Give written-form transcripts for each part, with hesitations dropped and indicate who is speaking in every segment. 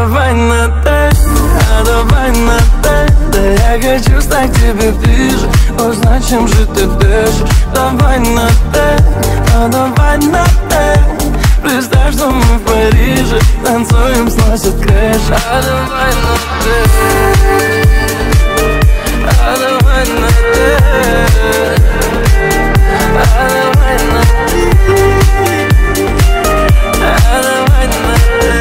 Speaker 1: давай на «ты», а давай на «ты». Да я хочу стать тебе ближе, узнать, чем же ты дышишь. Давай на «ты», а давай на «ты». Представь, что мы в Париже, танцуем, сносит крышу. А давай на «ты», а давай на «ты», а давай на «ты», а давай на «ты».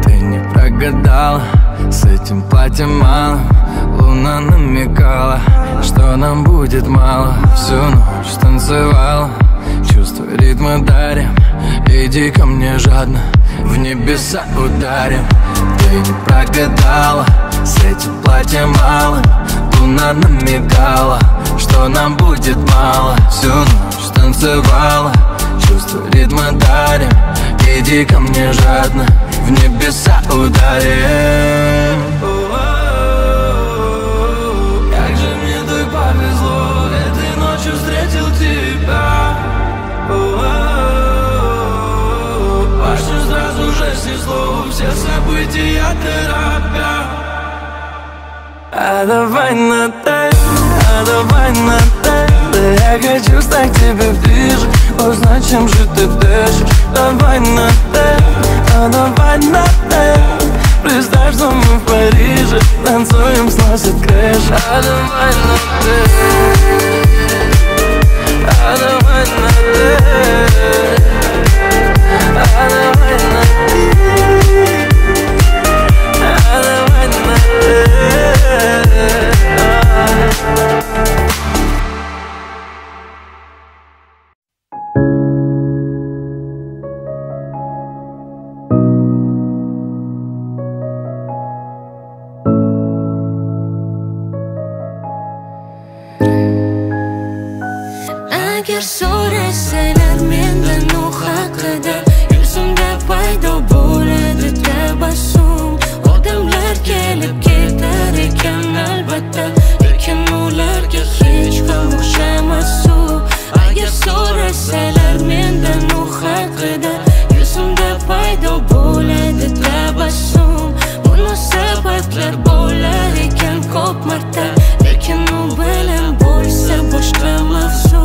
Speaker 1: Ты не прогадала, с этим платьем мало. Луна намекала, что нам будет мало. Всю ночь танцевала, чувства ритма дарим. Иди ко мне жадно, в небеса ударим. Ты не прогадала, с этим платьем мало. Луна намекала, что нам будет мало. Всю ночь танцевала, чувства ритма дарим. Иди ко мне жадно, в небеса ударим. Как же мне так повезло, этой ночью встретил тебя. Башню сразу же снесло, все события торопя. А давай на «ты», а давай на «ты». Да я хочу стать тебе ближе, узнать, чем же ты дышишь. Давай на «ты», а давай на «ты». Представь, что мы в Париже, танцуем, сносит крышу. А давай на «ты», а давай на «ты», а давай на «ты», а давай на «ты».
Speaker 2: Agar so'rasalar mendan u haqida, yuzimda paydo bo'ladi tabassum. Odamlar kelib ketar ekan albatta, lekin ularga hech ham o'xshamas u. Agar so'rasalar mendan u haqida, yuzimda paydo bo'ladi tabassum. Munosabatlar bo'lar ekan ko'p marta, lekin u bilan bo'lsa boshqa mavzu.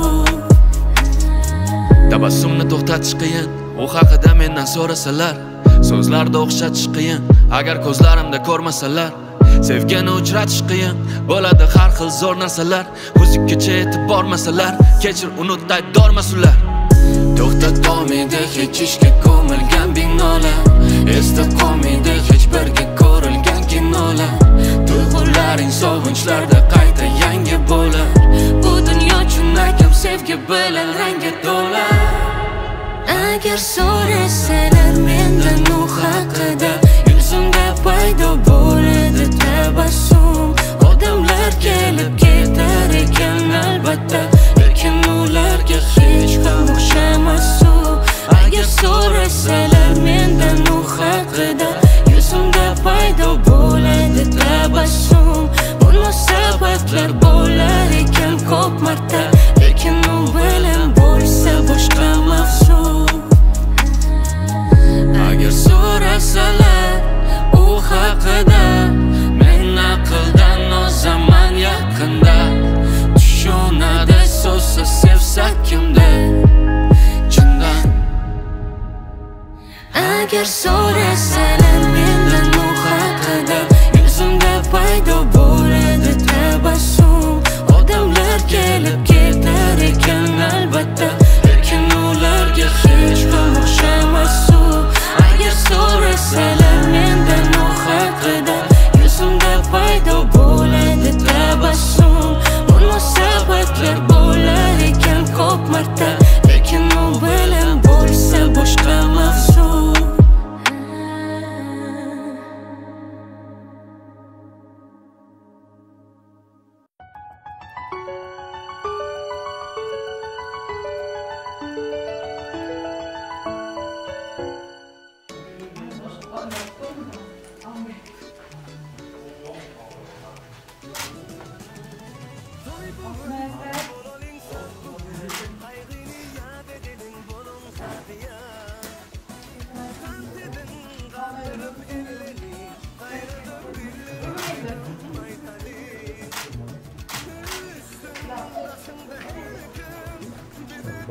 Speaker 3: Tabassumni to'xtatish qiyin, u haqida mendan so'rasalar. So'zlarda o'xshatish qiyin, agar ko'zlarimda ko'rmasalar. Sevgini uchratish qiyin, bo'ladi har xil zo'r narsalar. O'zikkacha yetib bormasalar, kechir unut aybdormas ular.
Speaker 1: To'xtatolmaydi hech ishga ko'milgan binolar, esda qolmaydi hech birga ko'rilgan kinolar. Tuyg'ularing sog'inchlarda qayta yangi bo'lar. Bu dunyo chinakam sevgi bilan rangga to'la.
Speaker 2: Agar so'rasalar mendan u haqida, yuzimda paydo bo'ladi tabassum. Odamlar kelib ketar ekan albatta, lekin ularga hech ham o'xshamas u. Agar so'rasalar mendan u haqida, yuzimda paydo bo'ladi tabassum. Munosabatlar bo'lar ekan ko'p marta, lekin u bilan bo'lsa boshqa mavzu.
Speaker 1: Agar so'rasalar u haqida, men aqldan ozaman yaqinda. Tushunadi so'zsa sevsa kimda chindan.
Speaker 2: Agar so'rasalar mendan u haqida, yuzimda paydo bo'ladi tabassum. Odamlar kelib ketar ekan albatta, lekin ularga hech ham o'xshamas u. Agar so'rasalar mendan u haqida, yuzimda paydo bo'ladi tabassum. Munosabatlar bo'lar ekan ko'p marta, lekin u bilan bo'lsa boshqa mavzu.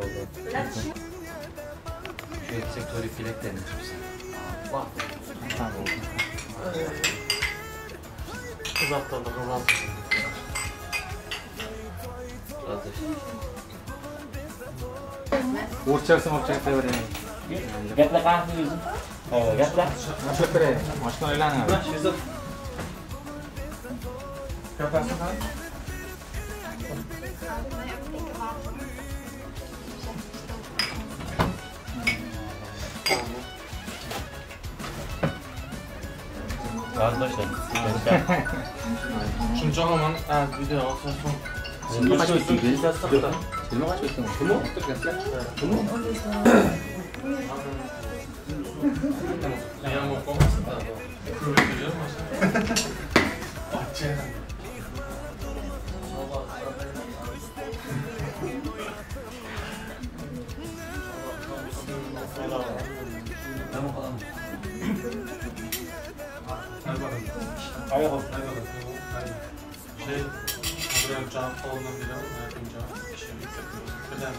Speaker 4: Şu sektörü filek denir. Bak. Tamam oldu.
Speaker 5: Kızarttırdı, kızarttırdı.
Speaker 4: Uğurçaksın uğurçakta vereyim.
Speaker 5: Gapla qanday o'zing? Gapla.
Speaker 4: Nasıl vereyim? Başka öyle ne?
Speaker 5: Kapasın ha? Arkadaşlar. Shuncha hamon video olsa so'ng.
Speaker 4: Silme kaç bekliyorsun? Silme kaç bekliyorsun? Kumu?
Speaker 5: Ayağım okumasın da. Görüyor musun? Açayım. Ayağı olsun. Şey, buraya cam kolundan biliyorum. Cam kişi birden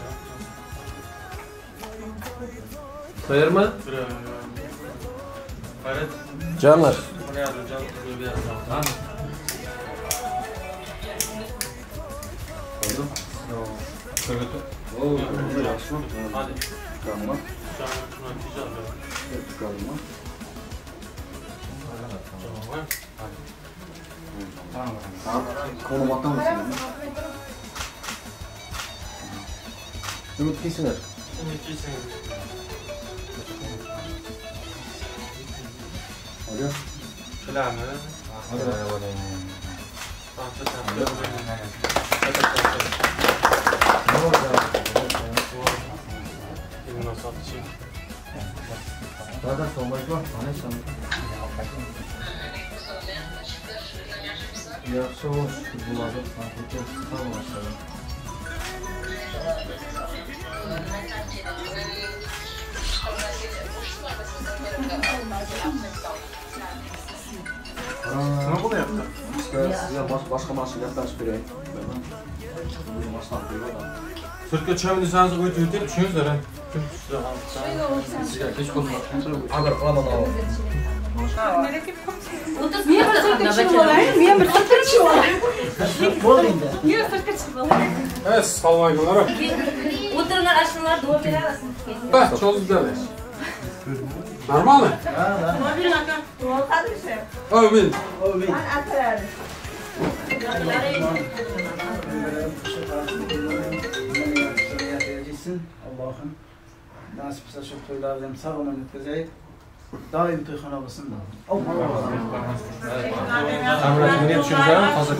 Speaker 6: Sayır mı?
Speaker 5: Evet.
Speaker 6: Canlar.
Speaker 5: Buraya cam bir yer var.
Speaker 4: Oldu.
Speaker 5: Evet.
Speaker 4: Oo,
Speaker 5: Hadi.
Speaker 4: tamam.
Speaker 5: Cam şuna diyeceğim.
Speaker 4: Kalma.
Speaker 5: Tamam.
Speaker 4: Tamam. Konum atar mısın? Ümit giysinler. Alo.
Speaker 5: Selam.
Speaker 4: Hadi bakalım. Ne oldu? Zaten sormayı var. Hani sen? Yaxşı hoş. Bularda farklı sıkar başladı.
Speaker 5: Ne bunu yaptın?
Speaker 4: Size başka maşinlerden süpüreyim.
Speaker 5: Türkiye çevirirseniz ötüyüp düşünüyoruz da tüm
Speaker 4: Sizler hiç konuşmak. Agar kalamadı ama.
Speaker 7: Niye bir sırtı çıkmalar? Niye bir sırtı çıkmalar? Niye bir sırtı çıkmalar?
Speaker 5: Evet, sallayınlar.
Speaker 7: Oturunlar aşkınlar dua verir arasın.
Speaker 5: Bak, çok güzel. Normal mi?
Speaker 7: Dua verir akan. Dua kadır şey.
Speaker 5: Amin.
Speaker 7: Ben atarım.
Speaker 8: Allah'ım nasipse şu toylardan sağ olun ötecek. Daim toyxana olsun da.
Speaker 5: Amrat'ı ne düşüneceğim? Fazla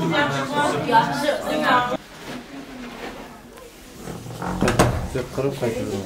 Speaker 6: Kırıp kaçırdım.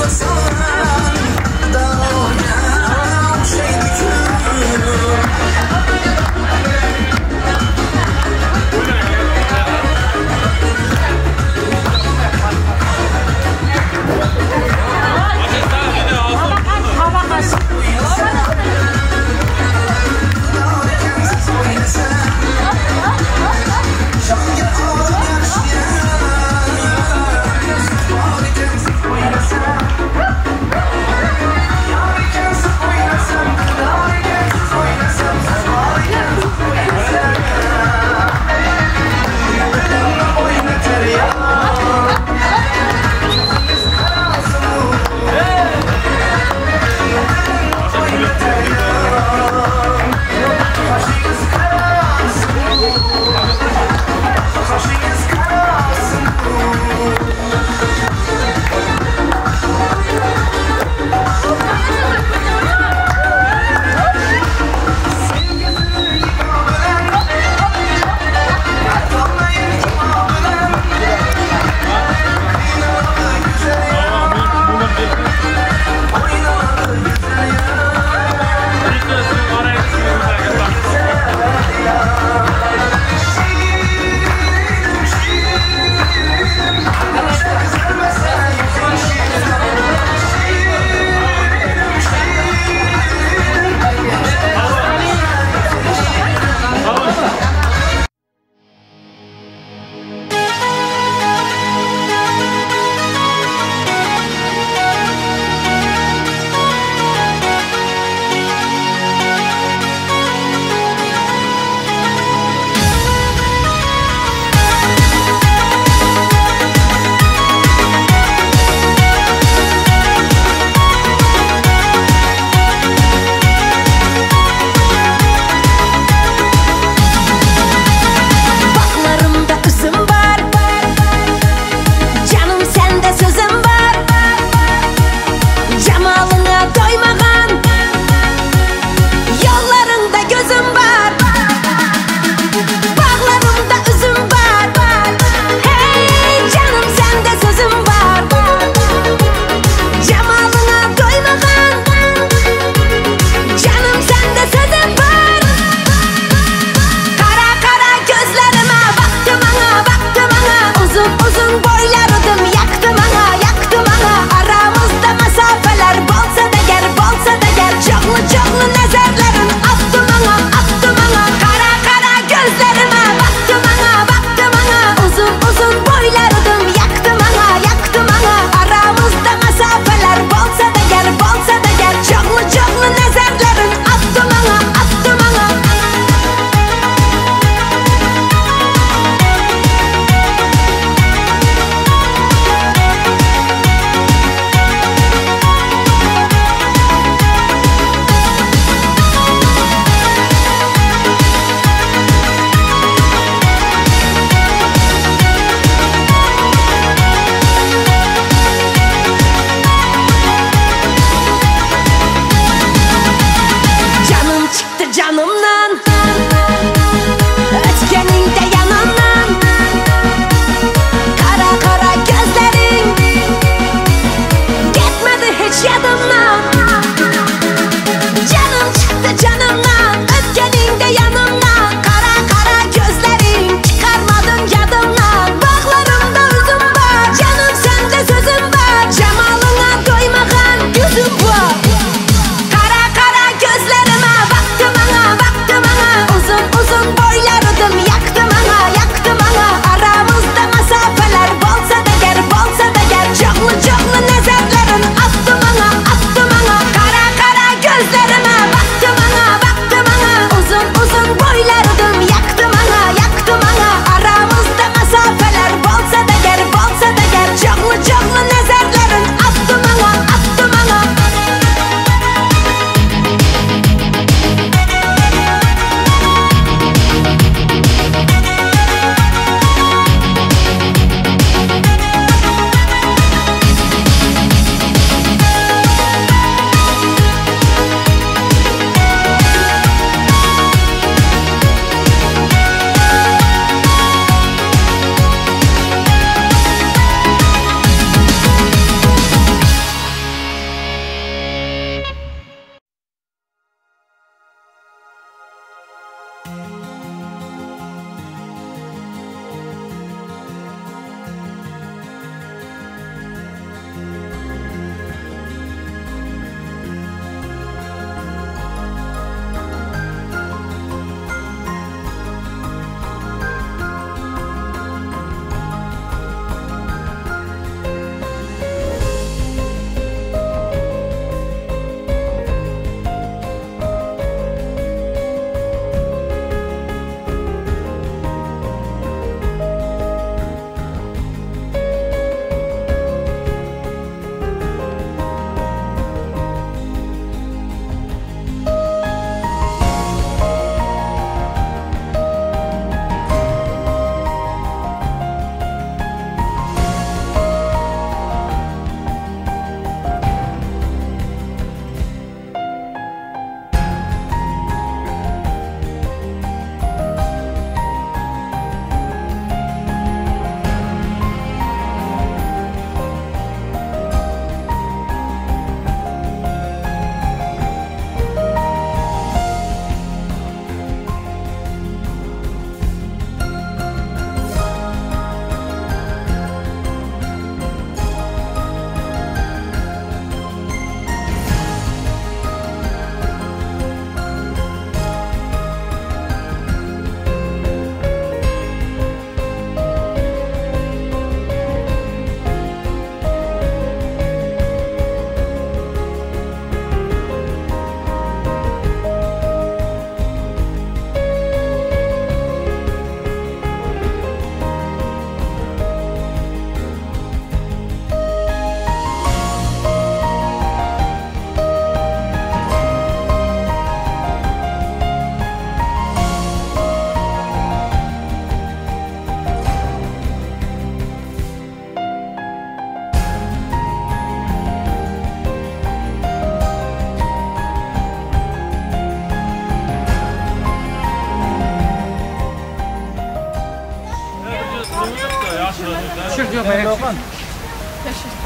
Speaker 2: What's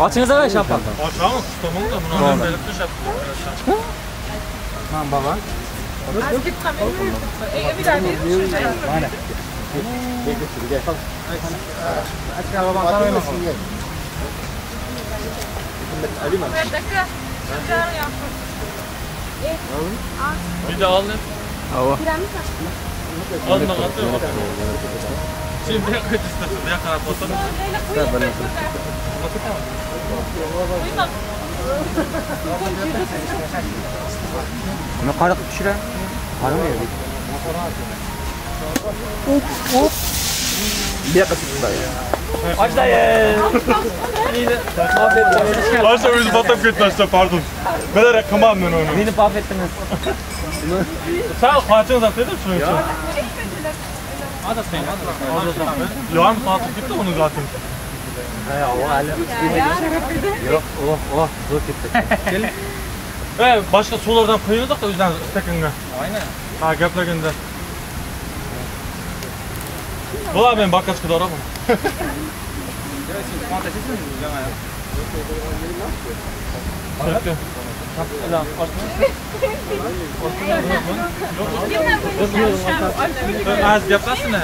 Speaker 4: Açınıza ver şampan.
Speaker 5: Açalım, tutamam da bunu belirtmiş yaptım.
Speaker 4: Tamam baba.
Speaker 7: Bir daha verir misin?
Speaker 4: Açık babam sana oynasın.
Speaker 7: Bir dakika.
Speaker 5: Bir de al ne?
Speaker 4: Hava.
Speaker 5: Alın atıyorum. Şimdi ne kadar istiyorsun? Ne kadar fotoğraf?
Speaker 4: Bunu karık pişire. Karı mı yedik? Hop. Bir kasıtında ya. Aç dayı.
Speaker 5: Başta özü batıp gitmezse pardon. Ben de rekamam ben onu.
Speaker 4: Beni mahvettiniz.
Speaker 5: Sen kaçın zaten şunun için. Yoğun batıp gitti onu zaten.
Speaker 4: Ya o hala. Yok zor gitti. Gelin.
Speaker 5: Başka sulardan koyuyorduk da o yüzden istekinde.
Speaker 4: Aynen.
Speaker 5: Ha gaplarında. Valla ben bakkaç kadar arabam. Az gaplasın ne?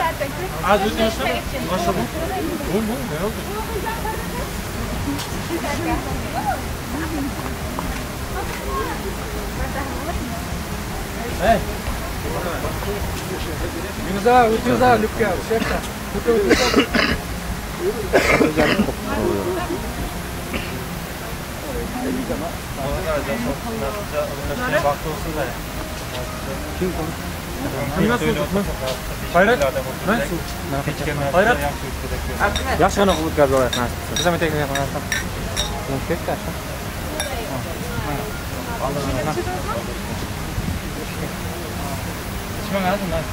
Speaker 5: Az üstüne başladım. Oğlum ne oldu?
Speaker 4: Hey. Güzel, güzel, Luka. Şefta.
Speaker 5: Hayrat. Hayrat.
Speaker 4: Yaxshi qana qilib o'tkazib olyapman. Biz ham teknik qilyapman. Ketdi. Ishman lazım lan.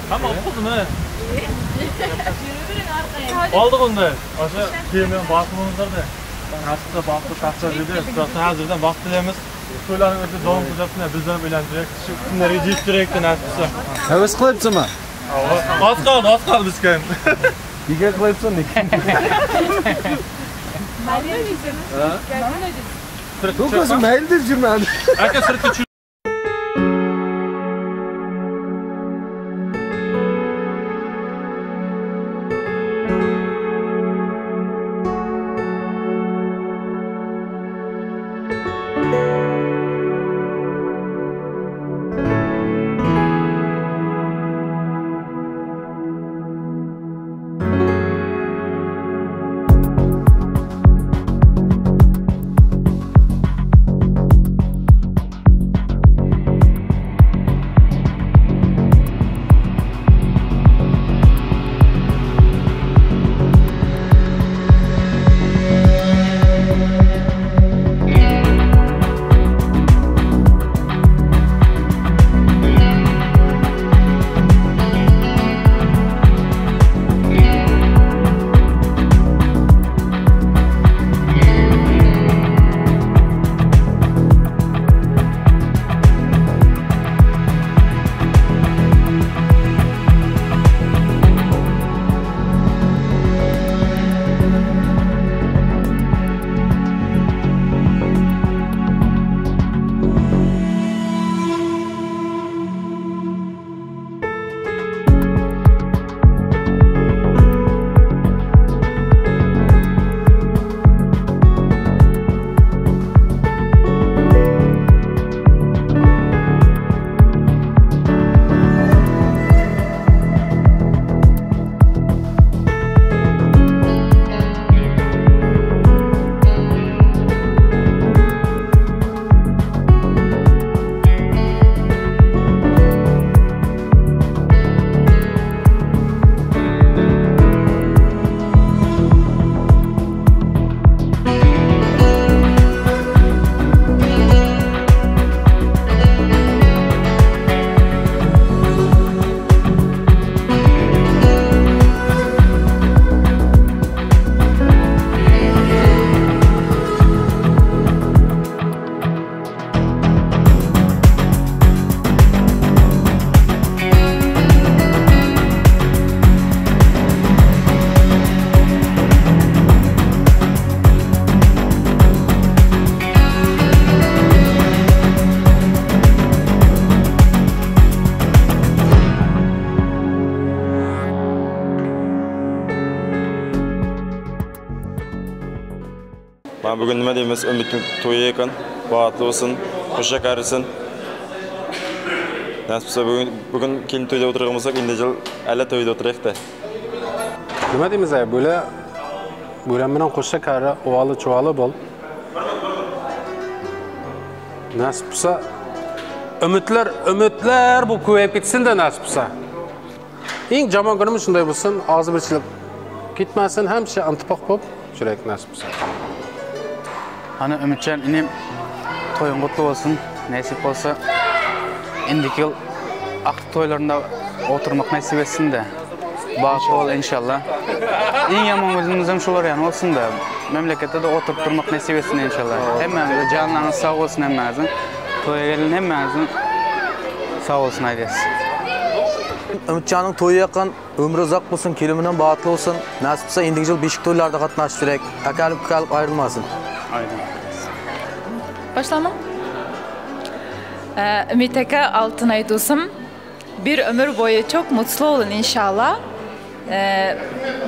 Speaker 5: Tamam okudum he. Aldık onu da. Aşağı kıyımdan bakımımız var da. Aslında baklı takacağız dedi. Zaten hazırdan baktılarımız. Şöyle öte doğum kuzatına bizden eğlendirek. Şu günleri yiyip nasipse.
Speaker 6: Heves qilyapsizmi?
Speaker 5: Az kaldı biz kendi.
Speaker 6: Nega qilyapsan? Çok özüm maylidir jirman.
Speaker 5: Aka sirtni
Speaker 9: Ben bugün nima deymiz, Ümit'in to'yi ekan, baxtli olsun, hoşça qarısin. Nasipse bugün kelin to'yda o'tirganmisak, endi yil alla to'yda o'tiraylik-da.
Speaker 6: Nima deymiz ay, böyle bilan hoşça qarı, o'g'li cho'g'li bo'l. Nasipse ümitler bu ko'payib ketsin de nasipse. Eng jomon kunimiz shunday bo'lsin, og'zi birchilib ketmasin, hamma intifoq bo'lib yurak nasipse.
Speaker 10: Hani Ümitcan inim toyun kutlu olsun, nasip olsa indiki yıl aklı toylarında oturmak nasip etsin de bağışlı ol inşallah. En yaman özümüzden şular yani olsun da memlekette de oturup durmak nasip etsin inşallah. Hemimizin canlarınız sağ olsun hemimizin. Toya gelin hemimizin sağ olsun aydesi.
Speaker 11: Ümitcan'ın toyu yakın, ömrü uzak olsun, keliminden bağıtlı olsun. Nasipse indiki yıl beşik toylarda katnaştı direkt. Akalıp ayrılmasın.
Speaker 10: Aynen.
Speaker 12: Başlama. Ümit Aka Altınay dostum. Bir ömür boyu çok mutlu olun inşallah.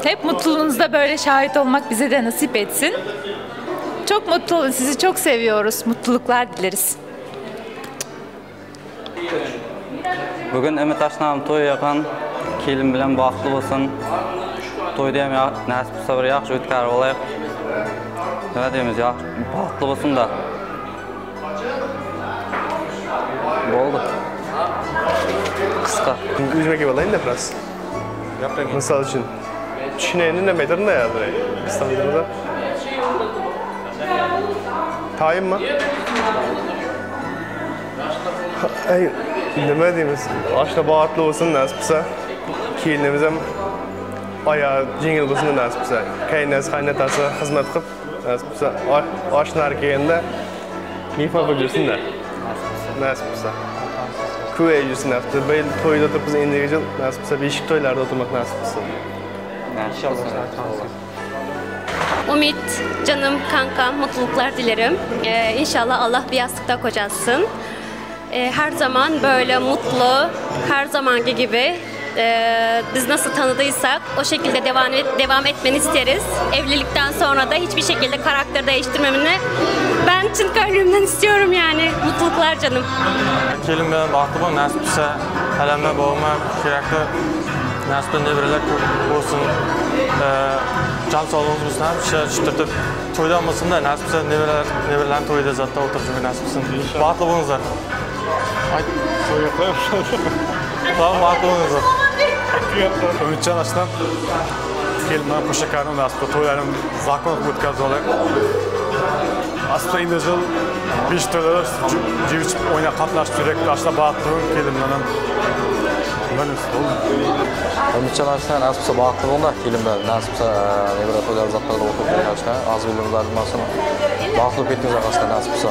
Speaker 12: Hep mutluluğunuzda böyle şahit olmak bize de nasip etsin. Çok mutlu olun. Sizi çok seviyoruz. Mutluluklar dileriz.
Speaker 13: Bugün Ümit Aşnam toyu yakan, kelim bilen baxtlı olsun. Toyda hem nasip sabır yaxşı ötkar olayıq. Ne diyemiz ya, baxtlı olsun da. Oldu. Kıska.
Speaker 14: Üzmeke olayım da biraz. Misal için. Düşünenin ne medir ne yadır? İstanbul'da. Tayin mı? Ay, ne diyemiz? Aşna bağatlı olsun nasipse. Kelinimiz hem ayağı cingil olsun nasipse. Kaynaz kaynatası hizmet kıp nasipse. Aşna erkeğinde nifa bölürsün de. Nasipse. Köye yüzün nasipse. Böyle toyda oturup biz indiği yıl nasipse. Beşik toylarda oturmak nasipse.
Speaker 13: İnşallah.
Speaker 15: Umit, canım, kankam, mutluluklar dilerim. İnşallah Allah bir yastıkta kocasın. Her zaman böyle mutlu, her zamanki gibi biz nasıl tanıdıysak o şekilde devam etmeni isteriz. Evlilikten sonra da hiçbir şekilde karakter değiştirmemini ben tüm kalbimden istiyorum yani. Mutluluklar canım.
Speaker 5: Kelim bilen baktıma nasipse helemme babama kerakli nasipten nevreler olsun. Can sağlığımız olsun hem çıtırtıp toyda olmasın da nasipse nevrelerin toyda zaten otursun nasipsin. Batlı olunuzlar. Ay, soya koyayım. Tamam, batlı olunuzlar.
Speaker 16: Ümitcan Aslan, kelimden koşakarım nasipte toylarım zakon o'tkazdilar. Aslında indi yıl 5 to'ylar jiviç o'yna qatnashib yurakda ashla bag'atligim kelimdan ham mana
Speaker 11: Ümitcan Aslan nasipse bag'atli bo'ldi kelimdan nasipse nevra to'ylar zakon o'tkazishga az bilimlar bilmasin. Bag'atli ketdingiz aqasdan nasipse.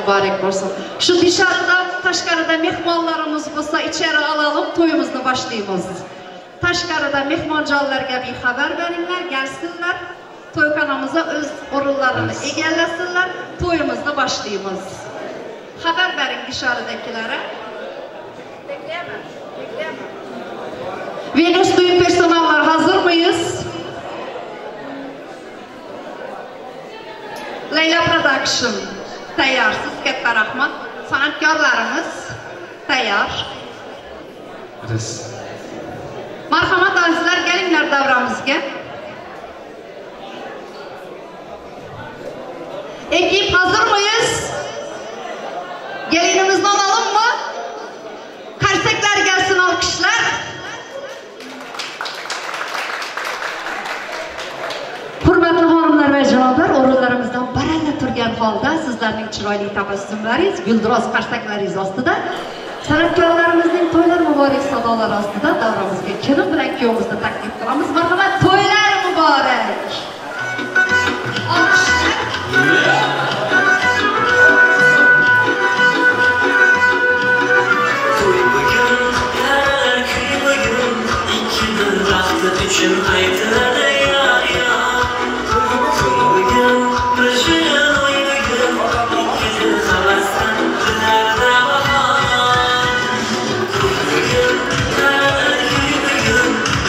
Speaker 17: mübarek olsun. Şu dışarıda, Taşkarı'da mehmanlarımız olsa içeri alalım, toyumuzla başlayımız. Taşkarı'da mehmancalarga bir haber verirler, gelsinler. Toykanamıza öz orullarını egellesinler, toyumuzla başlayımız. Haber verin dışarıdakilere. Bekleyemem, bekleyemem. Venüs düğün personeller hazır mıyız? Leyla Production tayyor, sizga rahmat. Sanatkorlarimiz tayyor. Marhamat azizlar, kelinglar davramizga. Ekip hazır mıyız? Gelinimizni alalım mı? Karsekler gelsin, alkışlar. Hurmatli hanımlar ve janoblar, o'rinlarimizdan baralla turgan holda sizlarning chiroyli tabassumlaringiz, gulduros qarsaklaringiz ostida san'atkorlarimizning to'ylar muborak sadolari ostida davramizga kelin bilan kuyovimizni taklif qilamiz. Marhamat, to'ylar muborak.
Speaker 2: Üçün aytılır ya ya, bugün başına oynadım, ikili havastan dönerdi bahar. Bugün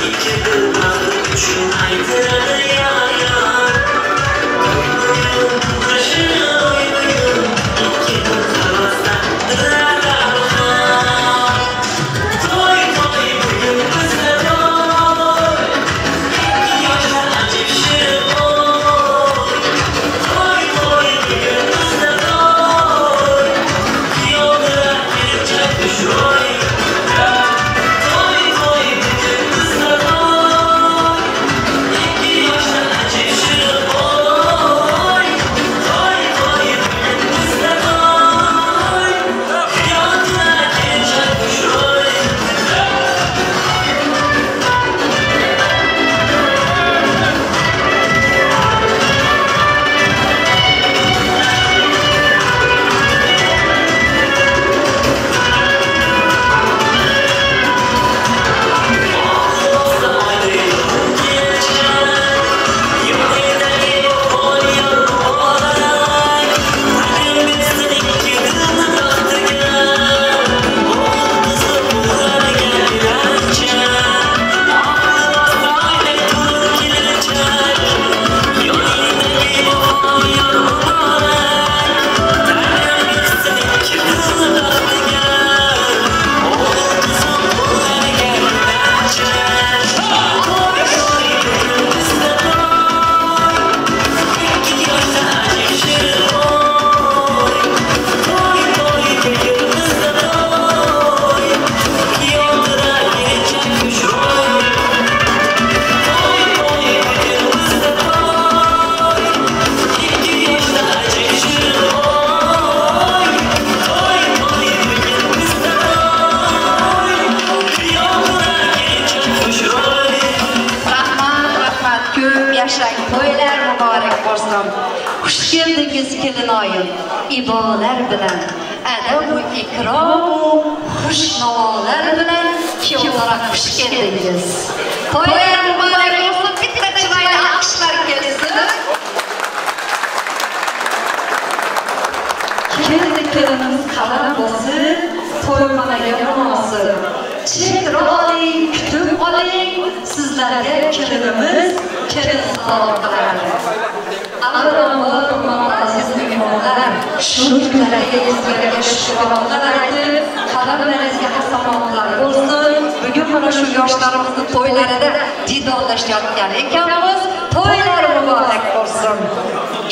Speaker 2: ikili vakit üçün aytılır ya ya,
Speaker 17: salom. Xush keldingiz kelinoyim. İbolar bilan, adab va ikrom, xushnovolar bilan kuyovlar xush keldingiz. To'ylar muborak bo'lsin. Bitta chiroyli alqishlar kelsin. Kelinimiz qalam bo'lsin, to'yxonaga munosib. Chekra oling, kutib oling, sizlarga kelinimiz kelin salom qiladi. Avvalambor aziz mehmonlar, shu kunlarga sizlarga shukronlar aytib, qadamlaringizga hasanotlar bo'lsin. Bugun mana shu yoshlarimizni to'ylarida didorlashayotgan ekanmiz. To'ylar muborak bo'lsin.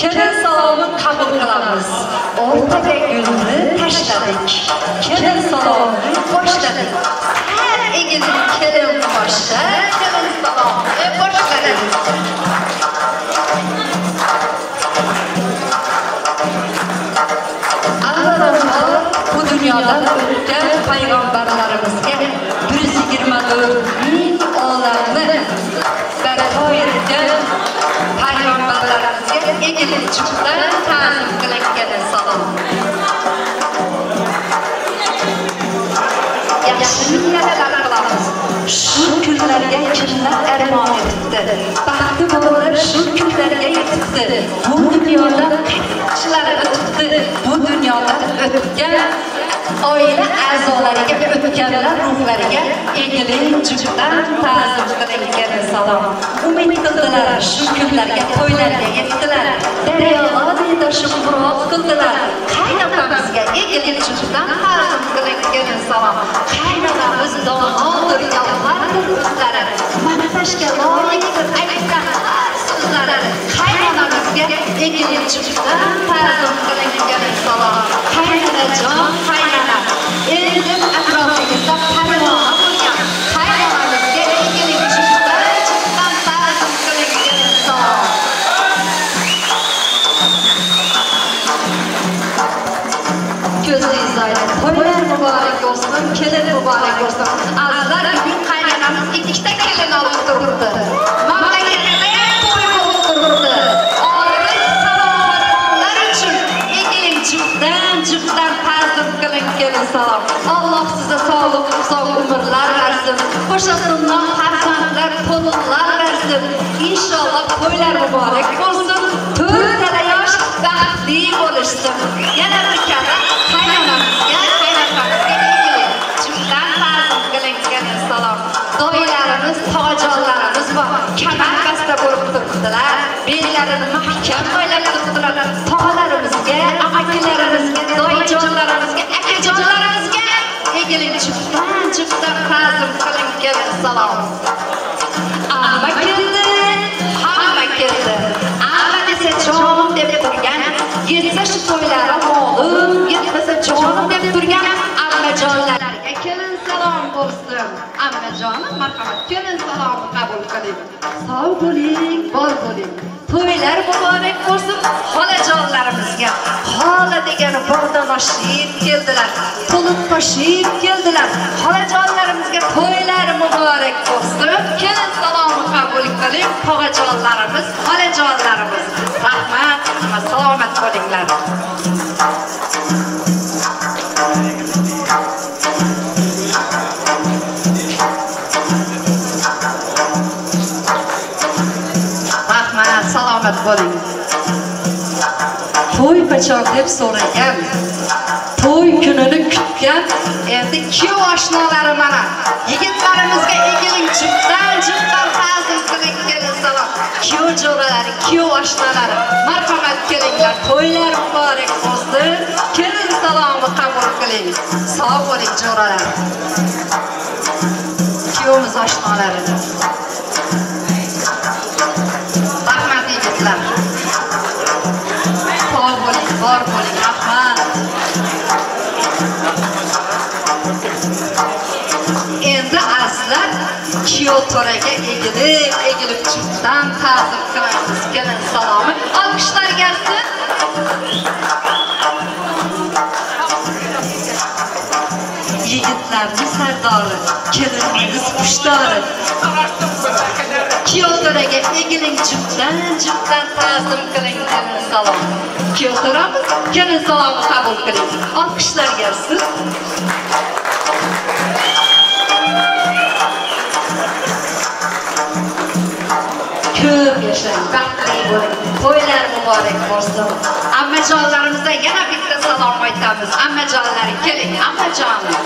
Speaker 17: Kelin salomini qabul qilamiz. O'rtaga gulni tashladik. Kelin salomini boshladik. Har egilib kelin boshda, kelin salomini boshladik. Avvalambor bu dunyodan o'tgan payg'ambarlarimizga 124 ming olamni barpo etgan payg'ambarlarimizga egilib chiqdan ta'zim qilingan salom. Yaxshi niyatlar qilamiz. Shu kunlarga kimlar armon etdi? Baxtli bolalar shu kunlarga yetdi. Bu dunyodan qanchalar o'tdi? Bu dunyodan o'tgan oila a'zolariga, o'tganlar ruhlariga egilib chiqdan ta'zim qilingan salom. Umid qildilar shu kunlarga, to'ylarga yetdilar. Daryolarda shumburoq qildilar. Qaynotamizga egilib chiqdan ta'zim qilingan salom. Qaynonamiz donodir, yalvardir bizlari. Maqtashga loyiqdir aytgan so'zlari. Qaynonamizga egilib chiqdan ta'zim qilingan salom. Qaynonajon, qaynona. Endi atrofingizda parvona bo'lgan qaynonamizga egilib chiqdan ta'zim qilingan salom. Ko'zingiz oydin. To'ylar muborak bo'lsin, kelin muborak bo'lsin. Azizlar, bugun qaynonamiz ikkita kelin olib turibdi. Mamlakatda ham to'y bo'lib turibdi. Oilat salomatlar uchun egilib chiqdan ta'zim qilingan salom. Alloh sizga sog'lik, uzoq umrlar bersin. Qo'shaqundan farzandlar, to'liqlar bersin. Inshaalloh to'ylar muborak bo'lsin. To'rtta yosh baxtli bo'lishsin. Yana bir karra qaynonamizga, qaynotamizga egilib chiqdan ta'zim qilingan salom. Doilarimiz, tojonlarimiz bor. Kamar basta bo'lib turibdilar. Bellarini mahkam o'ylab turibdilar. Tog'alarimizga, amakilarimizga, doijonlarimizga, akajonlarimizga egilib chiqdan ta'zim qilingan salom. Amma keldi, hamma keldi. Amma desa jonim deb turgan, yetsa shu to'ylari mo'lim, yetmasa jonim deb turgan ammajonlarga kelin salom bo'lsin. Ammajonim, marhamat, kelin salomni qabul qiling. Sog' bo'ling, bor bo'ling. To'ylar muborak bo'lsin xolajonlarimizga. Xola degan bog'donoshib keldilar. To'liq qo'shib keldilar. Xolajonlarimizga to'ylar muborak bo'lsin. Kelin salomni qabul qiling tog'ajonlarimiz, xolajonlarimiz. Rahmat, salomat bo'linglar. Rahmat, salomat bo'ling. To'y qachon deb so'ragan, to'y kunini kutgan, endi kuyov oshnolari mana yigitlarimizga egilib chiqdan ta'zim qilingan salom. Kuyov jo'ralari, kuyov oshnolari, marhamat kelinglar. To'ylar muborak bo'lsin. Kelin salomni qabul qiling. Sog' bo'ling jo'ralar. Kuyovimiz oshnolari. Rahmat yigitlar. Sog' bo'ling, bor bo'ling. Rahmat. Endi azizlar kuyov to'raga egilib chiqdan ta'zim qilamiz. Kelin salomi. Olqishlar gelsin. Yigitlarning sardori, kelinimiz qushdori. Kyoto'dagi egiling juftan ta'zim qiling, kelin salom. Kyoto'ramiz, kelin salomni qabul qiling. Olqishlar gelsin. Ko'p yashang, baxtli bo'ling. To'ylar muborak bo'lsin. Ammajonlarimizdan yana bitta salom aytamiz. Ammajonlari keling, ammajonlar.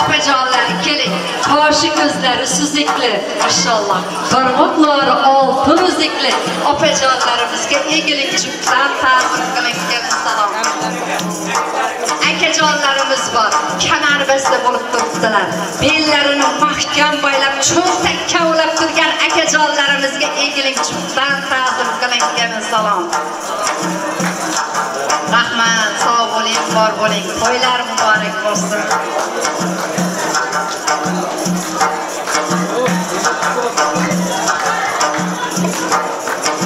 Speaker 17: Opajonlari keling. Qoshi ko'zlari suzikli, mashallah. Barmoqlari oltin uzikli. Opajonlarimizga egilik juftan ta'zim qiling, kelin salom. Akajonlarimiz bor. Kanarbasda bo'lib turibdilar. Bellarini mahkam boylab, cho'ntak kavlab turgan akajonlarimizga egilik juftan ta'zim qiling, kelin salom. Rahmat, sog' bo'ling, bor bo'ling. To'ylar muborak bo'lsin.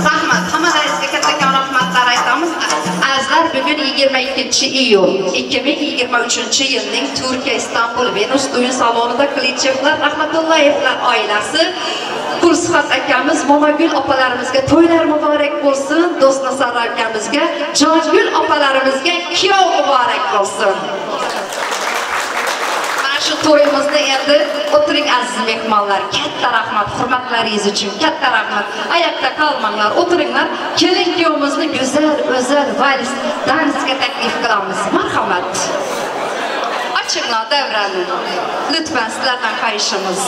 Speaker 17: Rahmat, hammalaringizga kattakon rahmatlar aytamiz. Azizlar, bugun 22-iyul 2023-yilning Turkiya Istanbul Venus to'yi salonida Klichevlar Rahmatullayevlar oilasi Kursxat akamiz, Momagul opalarimizga to'ylar muborak bo'lsin. Do'stnasar akamizga, Jongul opalarimizga kuyov muborak bo'lsin. Mana shu to'yimizni endi o'tiring aziz mehmonlar. Katta rahmat, hurmatlaringiz uchun katta rahmat. Oyoqda qolmanglar, o'tiringlar. Kelin kuyovimizni go'zal vals dansga taklif qilamiz. Marhamat. Ochinglar davrani. Lutfan sizlardan qayishimiz.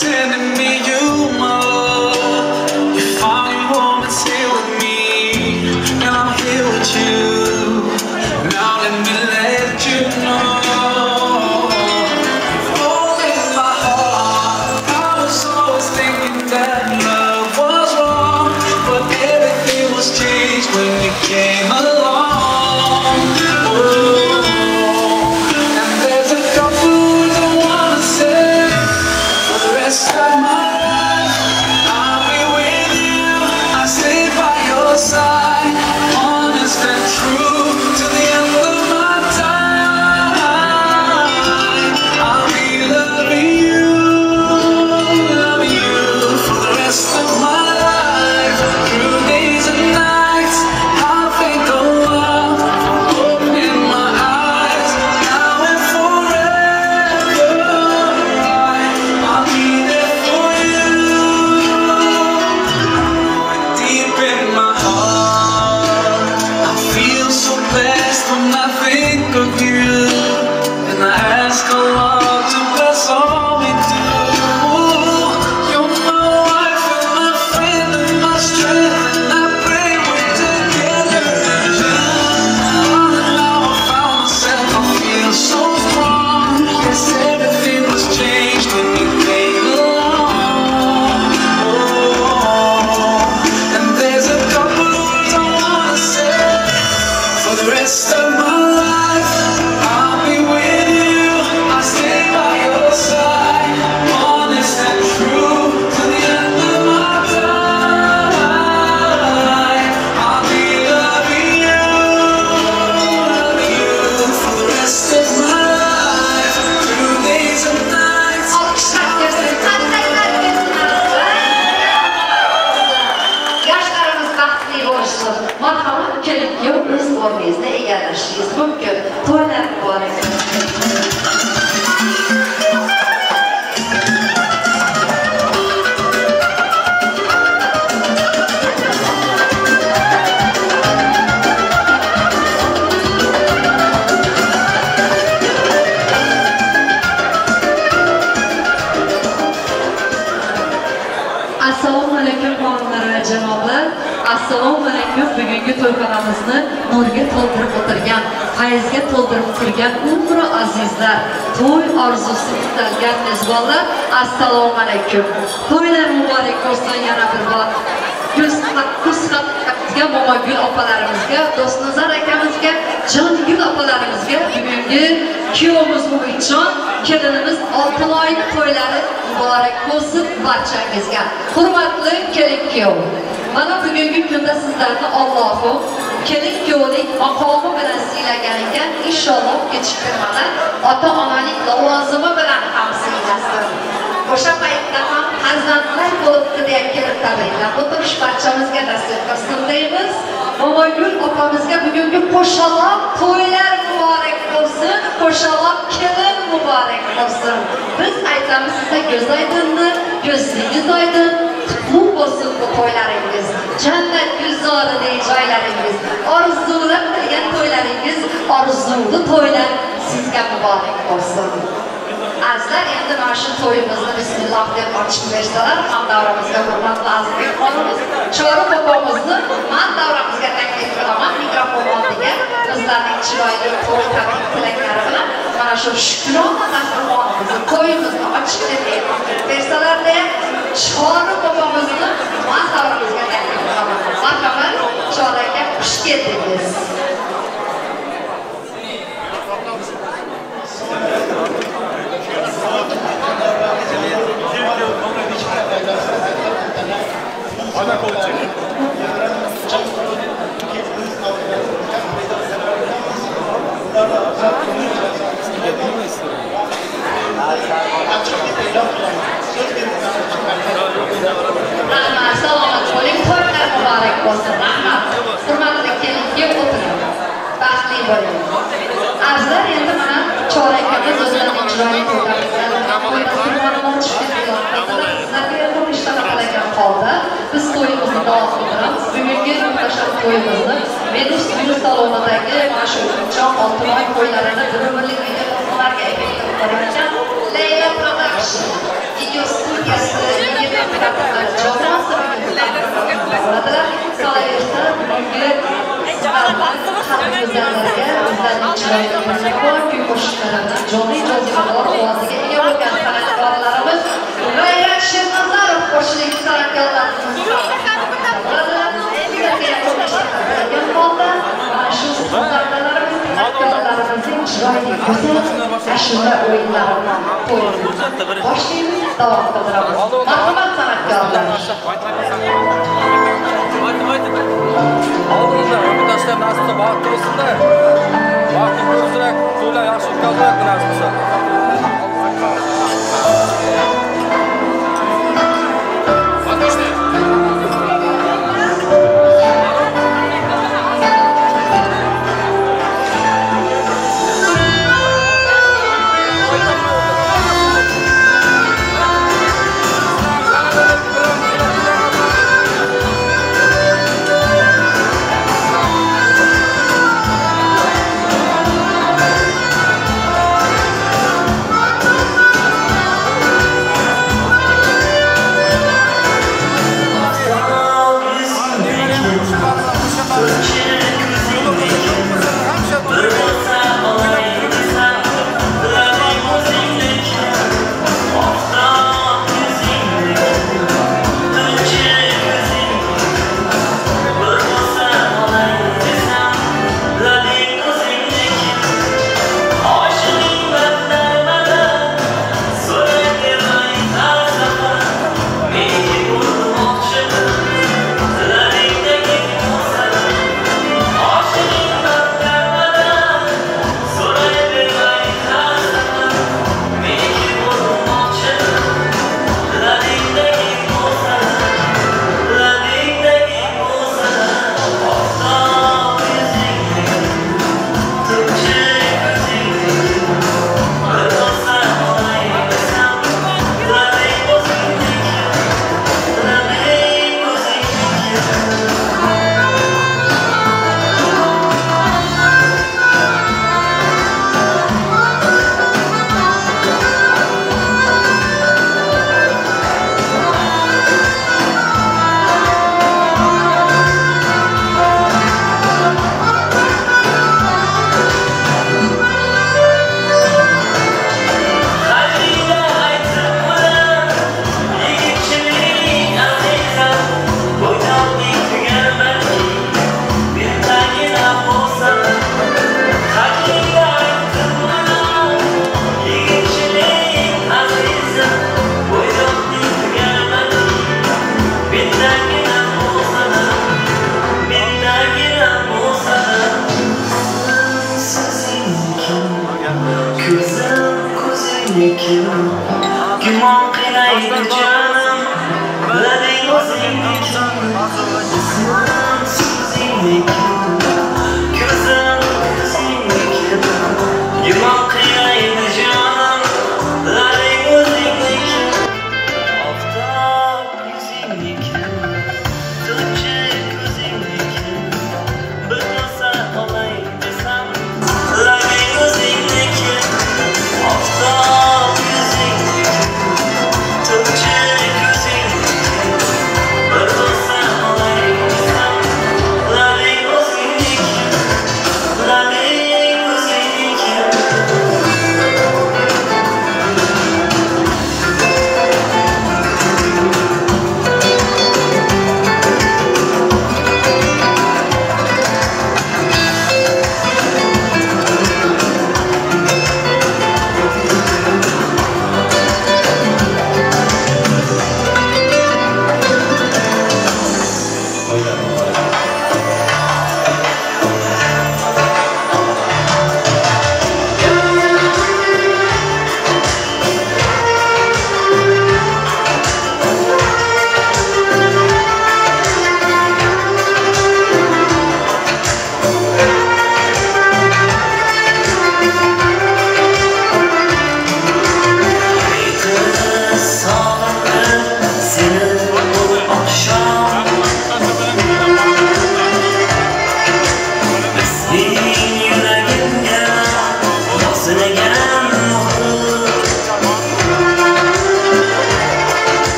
Speaker 2: Sending me you, my love. You finally home and stay with me, and I'm here with you. Now let me let you know. All in my heart, I was always thinking that love was wrong, but everything was changed when you came along. Oh, and there's a couple words I wanna say. The rest of my life, I'll be with you. I stay by your side, honest and true to the end of my time. I'll be loving you for the rest of my life. Through days and nights, I'll thank Allah for opening my eyes. Now and forever, I'll be there for you. Deep in my heart, I feel so blessed when I think of you, and I ask Allah to bless all we do. You're my wife and my friend and my strength, and I pray we're together. Now I found myself, I feel so strong. Yes, everything was changed when you came along. Oh, and there's a couple words I wanna say. For the rest of my life, I'll be with you. I stay by your side, honest and true to the end of my time. I'll be loving you for the rest of my life, through days and nights.
Speaker 17: Yaşlarımız baxtli bo'lsin. Marhamat, kelin kuyov o'z o'rningizni egallashingiz mumkin. To'ylar muborak. Assalomu alaykum xonimlar va janoblar. Assalomu alaykum. Bugungi to'yxonamizni nurga to'ldirib o'tirgan, fayzga to'ldirib o'tirgan umri azizlar, to'y orzusi kutilgan mezbonlar, assalomu alaykum. To'ylar muborak bo'lsin yana bir bor. ko'z qattiqga Momogul opalarimizga, Do'stnazar akamizga, Jongul opalarimizga bugungi kuyovimiz Umidjon, kelinimiz Oltinoy to'ylari muborak bo'lsin barchangizga. Hurmatli kelin kuyov, mana bugungi kunda sizlarni Allohim kelin kuyovlik maqomi bilan siylaganiga inshaalloh kechiktirmadan ota-onalik lavozimi bilan ham siylasin. O'sha paytda ham farzandlar bo'libdi deya kelib tabriklab o'tirish barchamizga nasib qilsin deymiz. Momogul opamizga bugungi qo'shaloq to'ylar muborak bo'lsin, qo'shaloq kelin muborak bo'lsin. Biz aytamiz sizga ko'z oydinni, ko'zingiz oydin, qutlug' bo'lsin bu to'ylaringiz. Jannat gulzoridek joylaringiz, orzulab qilgan to'ylaringiz, orzuli to'ylar sizga muborak bo'lsin. Azizlar, endi mana shu to'yimizni bismillah deb ochib bersalar, ham davramizga hurmatli Azizbek xonimiz, Chori bobomizni man davramizga taklif qilaman, mikrofon oldiga bizlarning chiroyli to'y tabrik tilaklari bilan mana shu shukrona dasturxonimizni, to'yimizni ochib deb e'lon qilib bersalarda, Chori bobomizni man davramizga taklif qilaman. Marhamat, Chori aka, xush keldingiz.
Speaker 16: Ana kolçak.
Speaker 17: Salomat bo'ling, to'ylar muborak bo'lsin. Rahmat. Hurmatli kelinga o'tiring. Baxtli bo'ling. Azizlar, endi mana Chori akamiz o'zlarining chiroyli holda biz to'yimizni davom ettiramiz. Bugungi muhtasham to'yimizni Venus salonidagi mana shu Umidjon Oltinoy to'ylarini bir-birlik videolarga efektiv ko'rayotgan Leyla Production video studiyasi qolaversa bugungi xalq go'zallariga o'zlarining chiroyli kuy qo'shiqlari bilan jonli jozibador ovoziga ega bo'lgan san'atkorlarimiz G'ayrat Shernazarov qo'shiq san'atkorlarimiz shu san'atkorlarimiz san'atkorlarimizning chiroyli go'zal ashula o'yinlarini boshlaymiz, davom ettiramiz. Marhamat san'atkorlar.
Speaker 11: Oldingizlar, o'rtoqlar, nasibda baxtli bo'lsinlar. Baxtli ko'rsinlar, to'ylar yaxshi o'tkaziladi nasibda.
Speaker 2: canım Bilading o'zingnikin So'zingnikin Ko'zim o'zingnikin Yumon qiyaydi canım Bilading o'zingnikin Oftob yuzingnikin Tunchi ko'zingnikin Bilmasa olay desam Bilading o'zingnikin Oftob yuzingnikin Tunchi ko'zingnikin Bilmasa olay desam Bilading o'zingnikin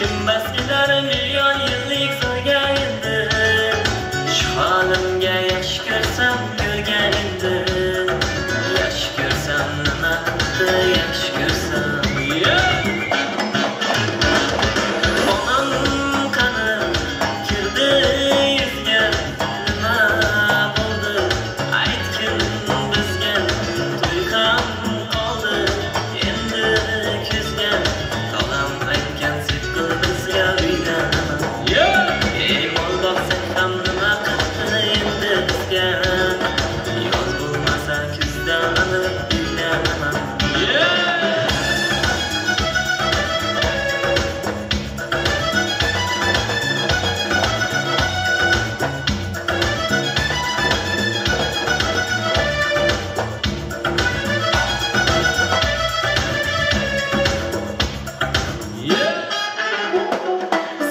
Speaker 18: Kim bas gider milyon yıllık soyga indi. Şu halimga yaş ko'rsam gulga indi. Yaş ko'rsam nima qildi yash ko'rsam. Onam qani kirdi yuzga nima bo'ldi aytgin bizga. To'y ham qoldi endi kuzga. Tog'am aytgan sevgil bizga uylanaman. Ey mol boqsang ham nima qildi endi bizga. Yoz bo'lmasa kuzda aniq uylanaman.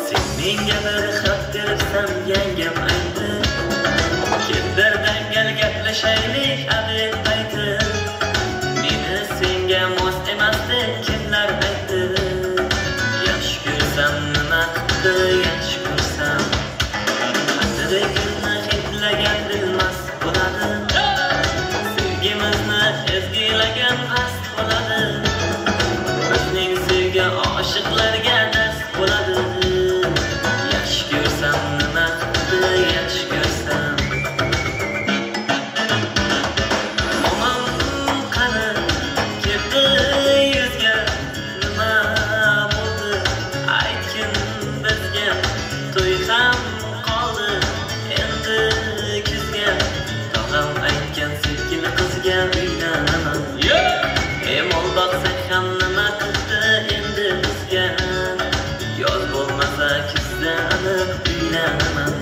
Speaker 18: Sen menga bir xat beribsan yangam aytdi. Kimdir dangal gaplashaylik habib aytdi. Meni senga mos emasdek kimlar aytdi. Yaxshi ko'rsam nima qildi yaxshi ko'rsam. Qadri kunni hidlagan bilmas bo'ladi. Sevgimizni ezgilagan past bo'ladi. Bizning sevgi oshiqlarga dars bo'ladi. Yaxshi ko'rsam nima qildi yaxshi ko'rsam. Momam qani kirdi yuzga nima bo'ldi aytgin bizga. To'y ham qoldi endi kuzga. Tog'am aytgan sevgili qizga uylanaman. Mol boqsak ham nima qildi endi bizga. Yoz bo'lmasa kuzda aniq uylanaman.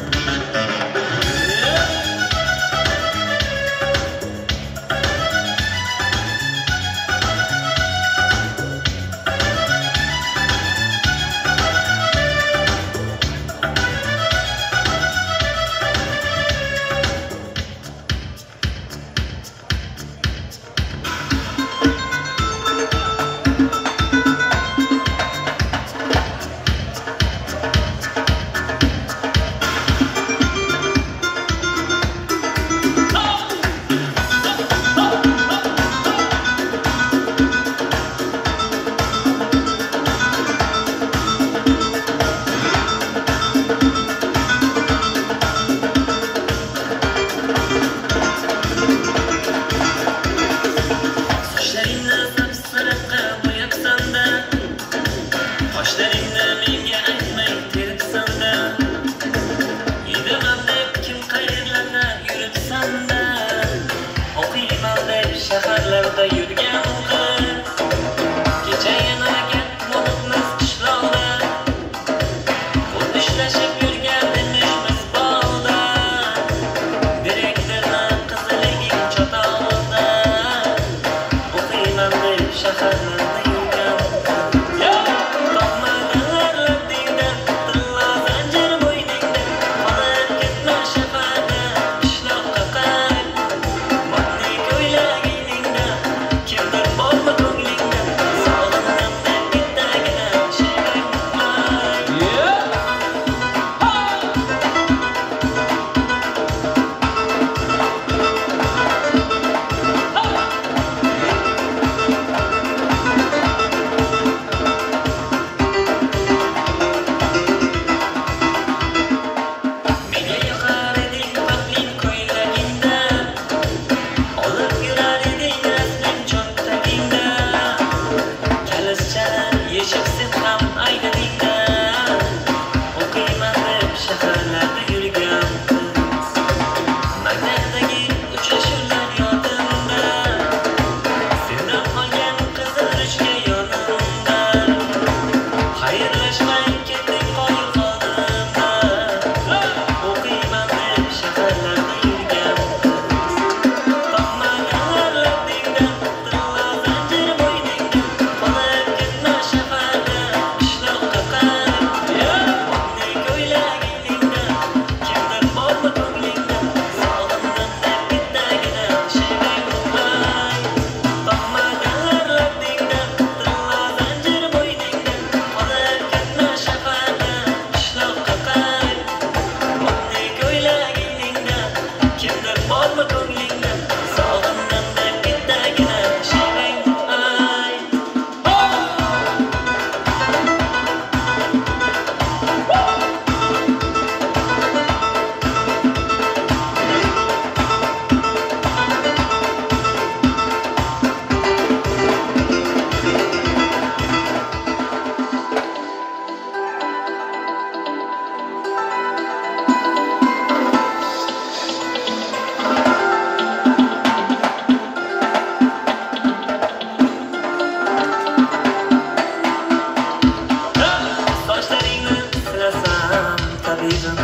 Speaker 18: habibim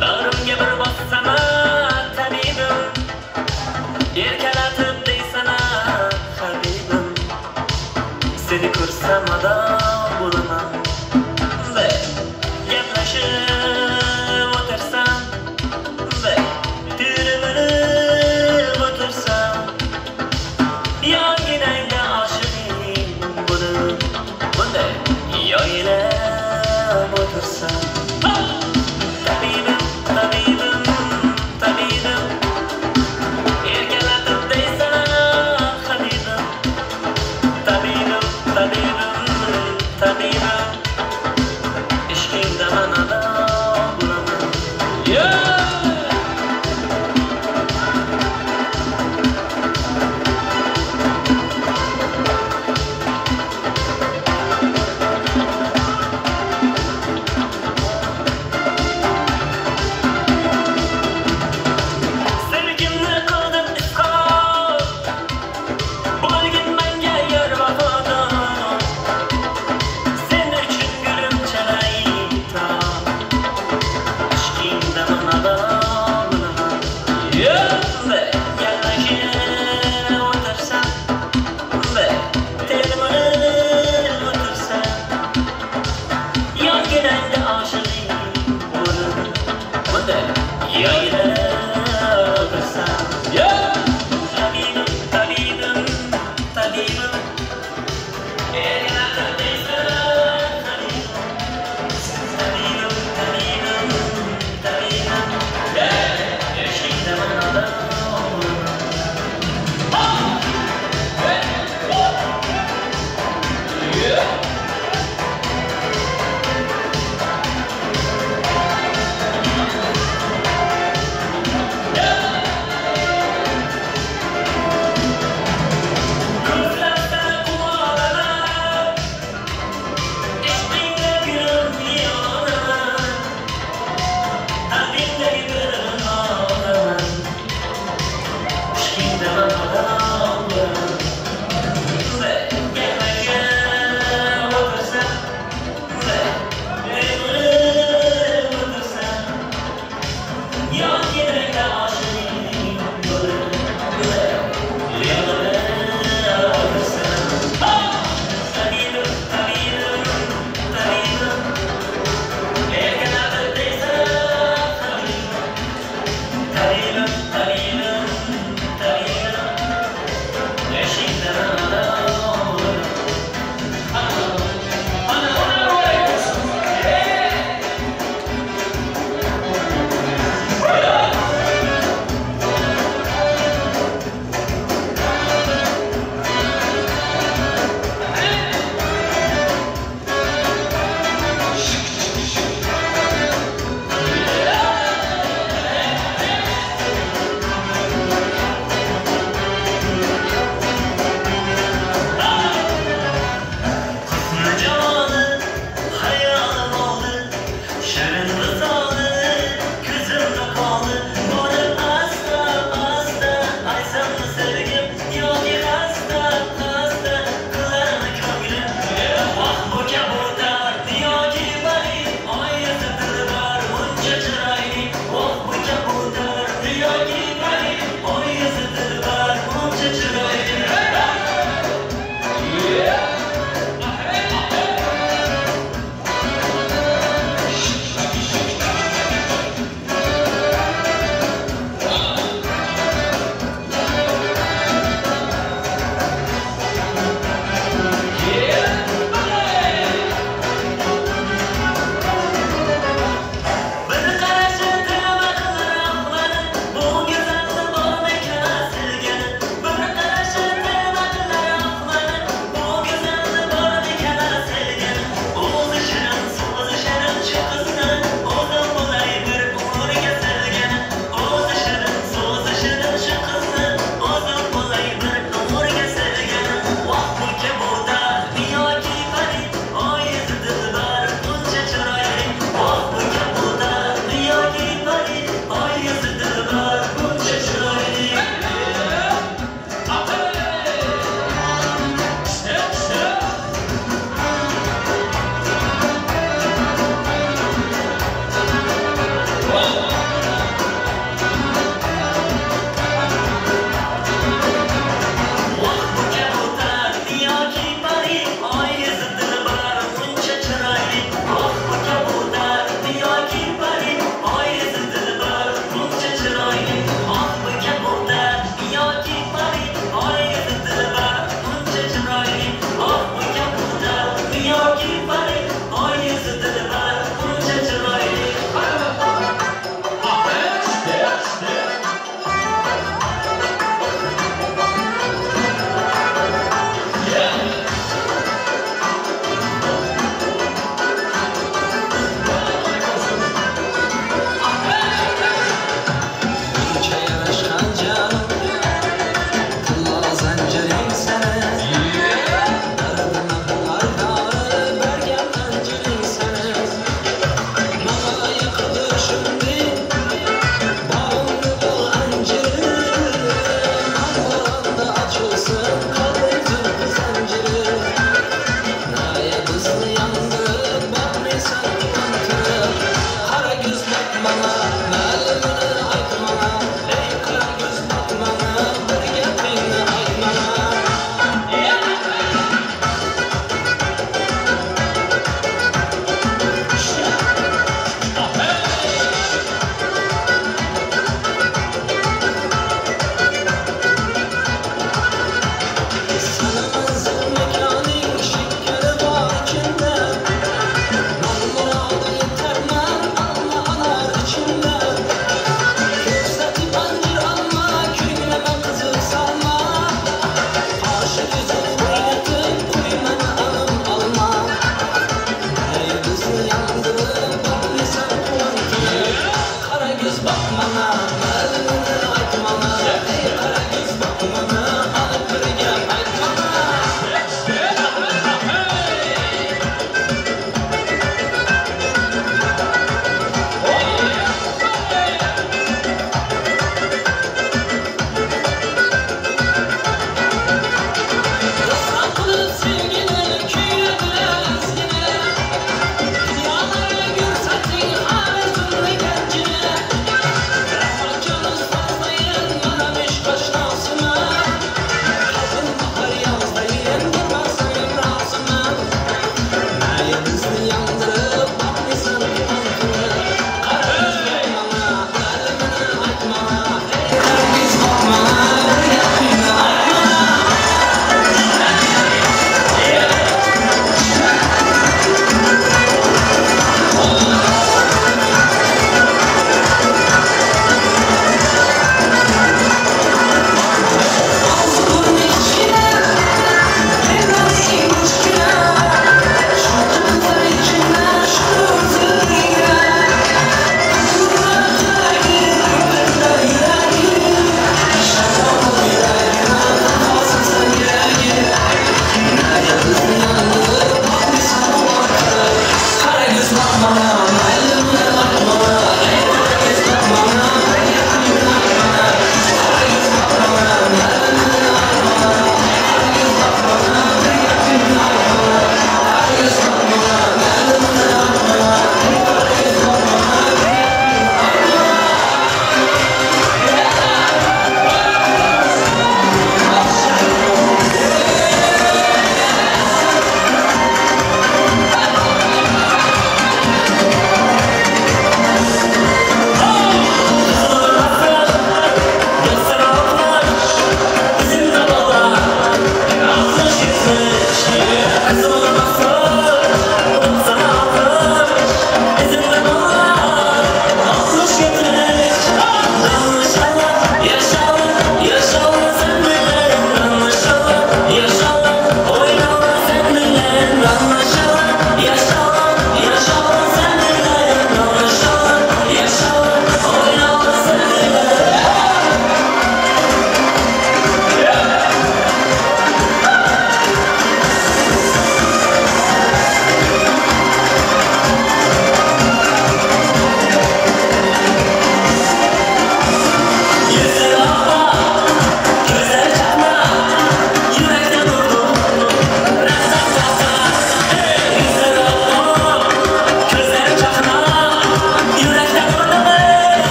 Speaker 18: Bağrımga bir bossama tabibim Erkalatib deysana habibim Seni ko'rsam ado bo'laman Gaplashib o'tirsam Tirimirib o'tirsam Yonginangda oshiqing bo'lib Bunday yoyilib o'tirsam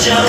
Speaker 18: You're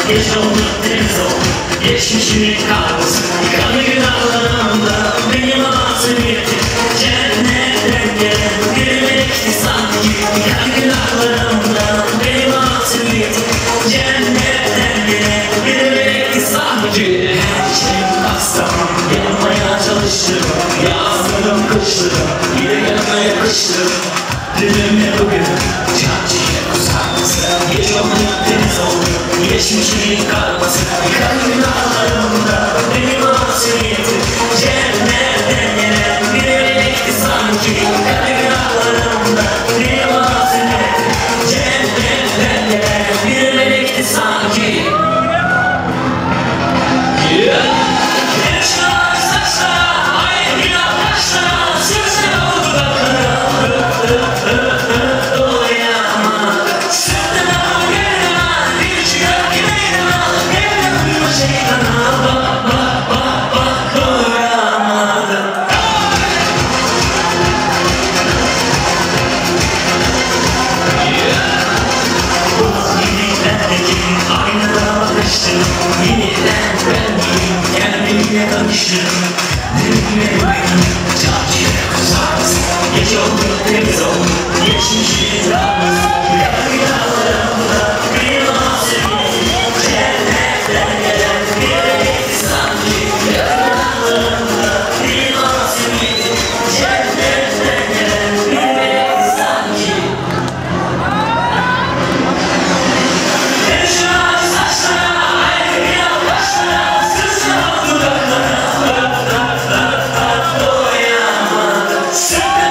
Speaker 18: Geç oldu deniz oldu geçmişimin kalmasın kanı günahlarımda benim masumiyetim cennetten gelen bir melekti sanki kanı günahlarımda benim masumiyetim cennetten gelen bir melekti sanki her şeyim hastamam yanmaya çalıştım yazlarım kışlarım bir de yanına yakıştım dünümle bugün çarşıya kusarmasın geç oldu deniz oldu geçmişimin karması kan günahlarımda benim masumiyetim cennetten gelen bir melekti sanki kan günahlarımda benim masumiyetim cennetten gelen bir melekti sanki Yaşlar saçlar aynı günah taşlar sözler oldu bakalım yeniden ben kendimle tanıştım benimle benim çarşıya kusarsın geç oldu deniz oldu geçmişiz kalmaz günahlarımda bir masumiyetim cennetten gelen bir melekti sanki günahlarımda bir masumiyetim cennetten gelen bir melekti sanki Yaşlar saçlar Sen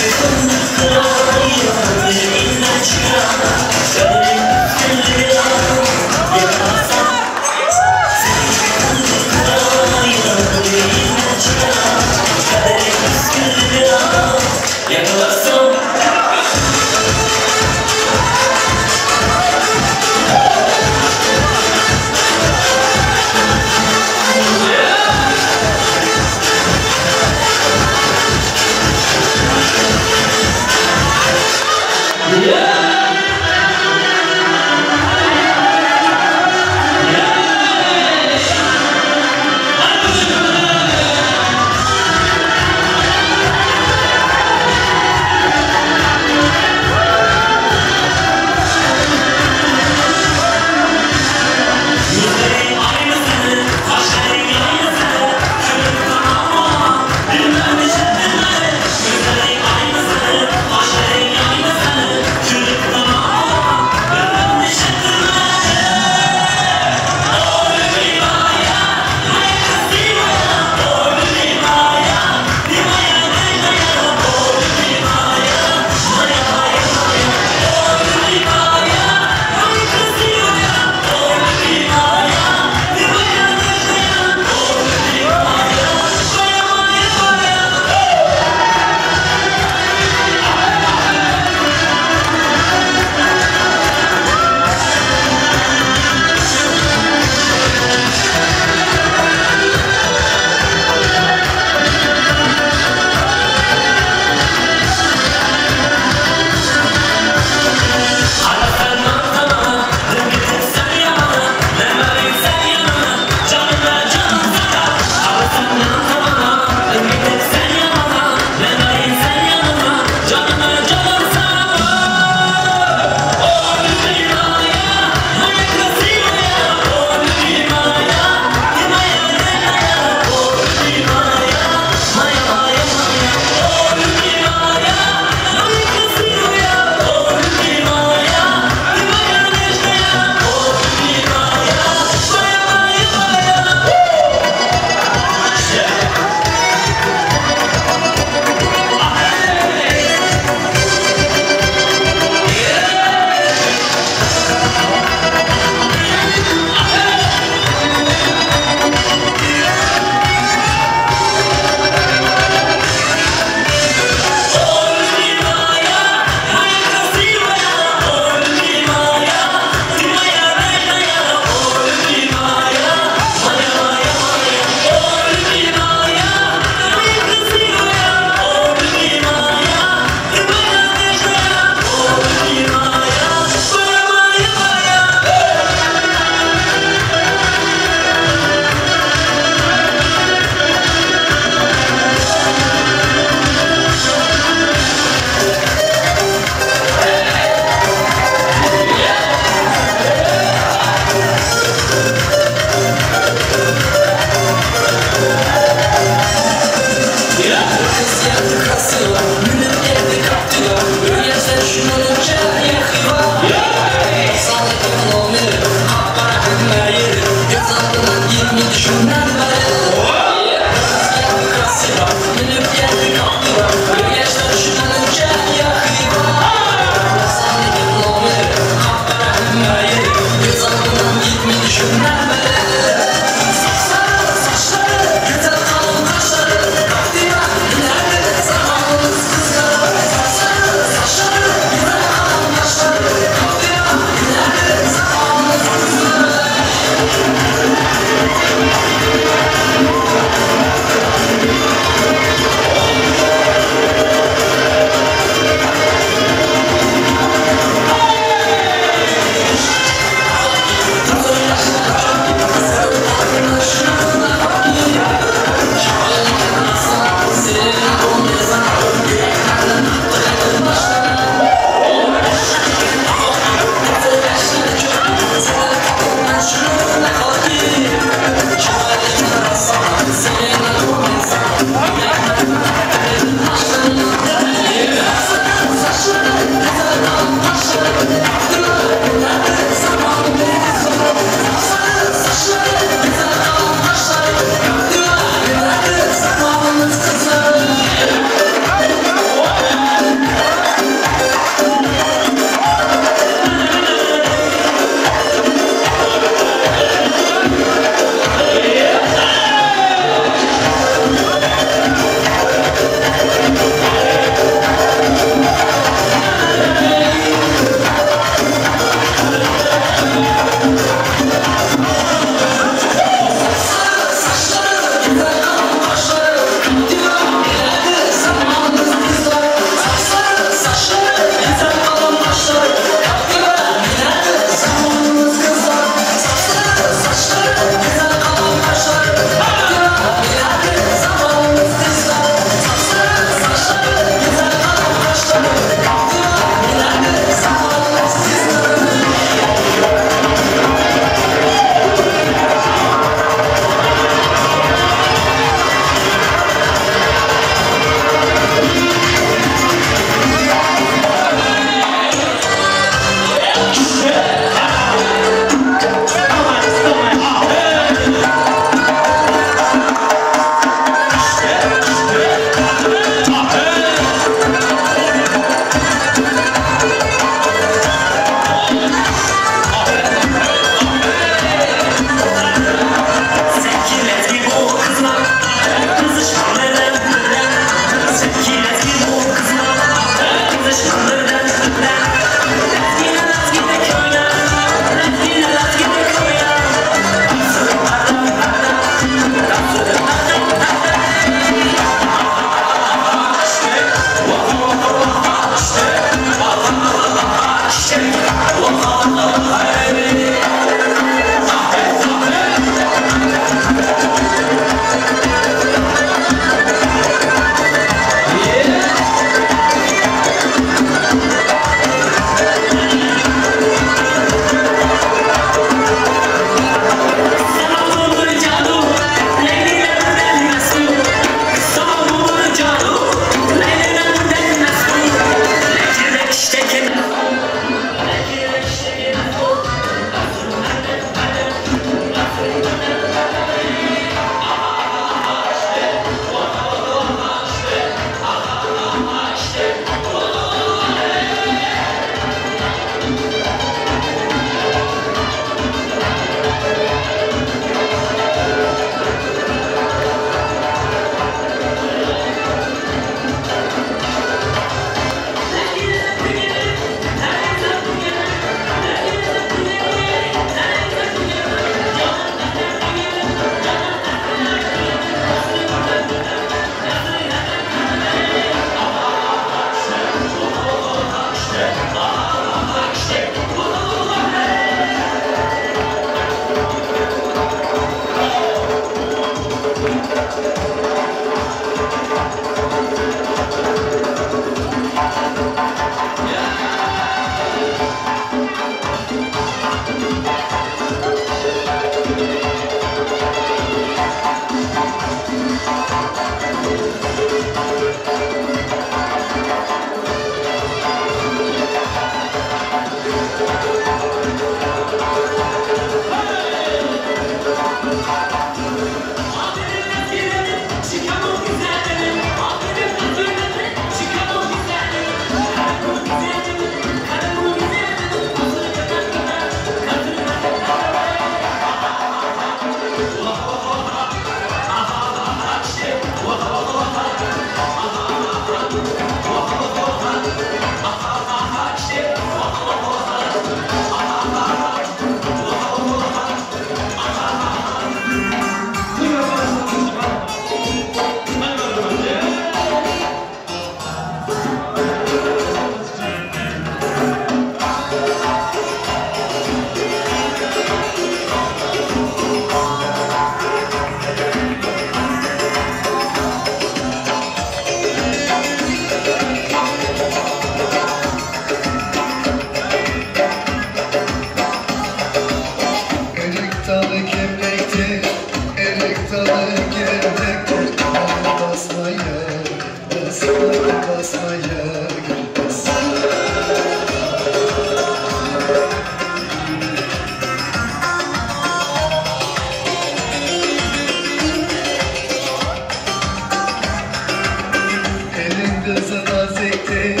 Speaker 2: kızı naziktir,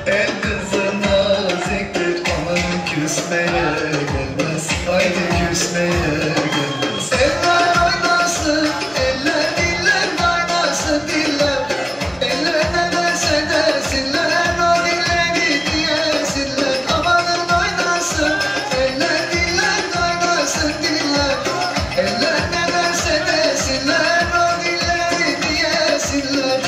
Speaker 2: el kızı naziktir. Aman küsmeye gelmez, haydi küsmeye gelmez. Eller oynasın, eller diller oynasın diller. Eller ne derse desinler, o dilleri diyesinler. Amanın oynasın, eller diller oynasın diller. Eller ne derse desinler, o dilleri diyesinler.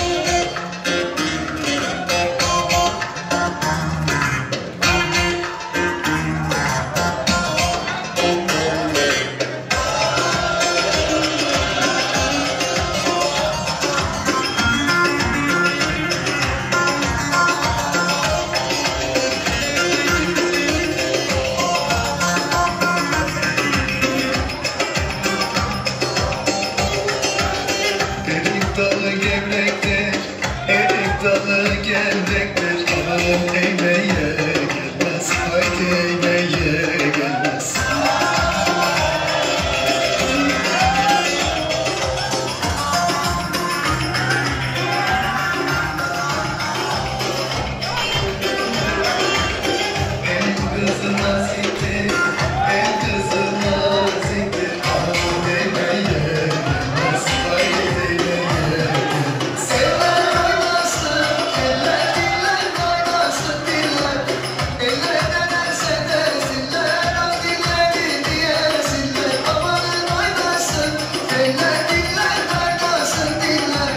Speaker 2: Erik dalı gevrektir, erik dalı gevrektir. Amanın eğmeye gelmez, haydi eğmeye gelmez. El kızı naziktir, el kızı naziktir. Amanın eğmeye gelmez, haydi eğmeye gelmez. Eller oynasın, eller diller oynasın diller. Eller ne derse desinler, o dilleri diyesinler. Amanın oynasın, eller diller oynasın diller.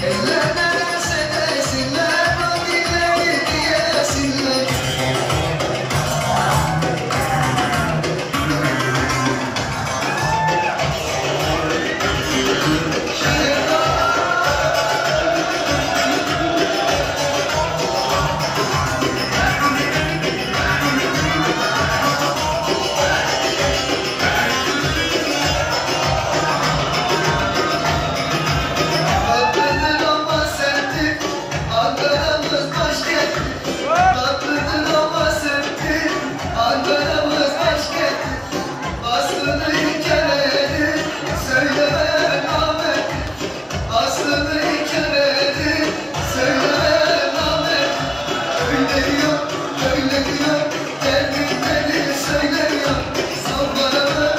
Speaker 2: Eller ne derse desinler, o dilleri diyesinler. Tatlıdır ama serttir, Ankara'mız başkent. Tatlıdır ama serttir, Ankara'mız başkent. Aslını hikayedir, söylemeye rağmen. Aslını hikayedir, söylemeye rağmen. Öyle diyor, derdinleri söylüyor. Son bana mı,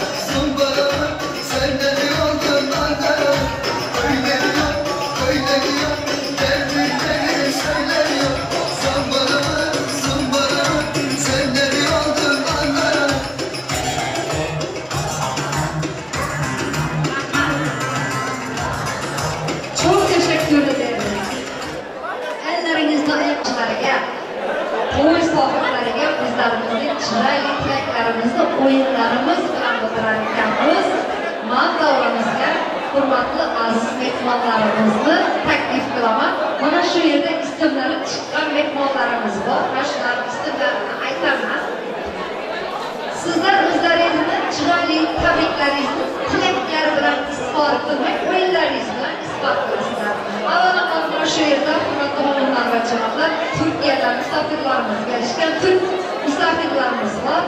Speaker 2: sen de mi oldun Ankara? Öyle diyor, derdinleri söylüyor. Son bana mı, sen de mi oldun Ankara?
Speaker 17: Çok teşekkür ederim. Ellerinizde ayakçılarga, to'y sohiblariga bizlarimizning chiroyli tilaklarimizni o'yinlarimiz bilan bildirar ekanmiz. Man davramizga hurmatli aziz mehmonlarimizni taklif qilaman. Mana shu yerda ismlari chiqqan mehmonlarimiz bor. Mana shularning ismlarini aytaman. Sizlar o'zlaringizni chiroyli tabriklaringizni tilaklar bilan izhor qilmay, o'yinlaringiz bilan isbot qilasizlar. Avvalambor mana shu yerda hurmatli o'g'illar va janoblar, Turkiyadan misafirlarimiz kelishgan, Türk misafirlarimiz var.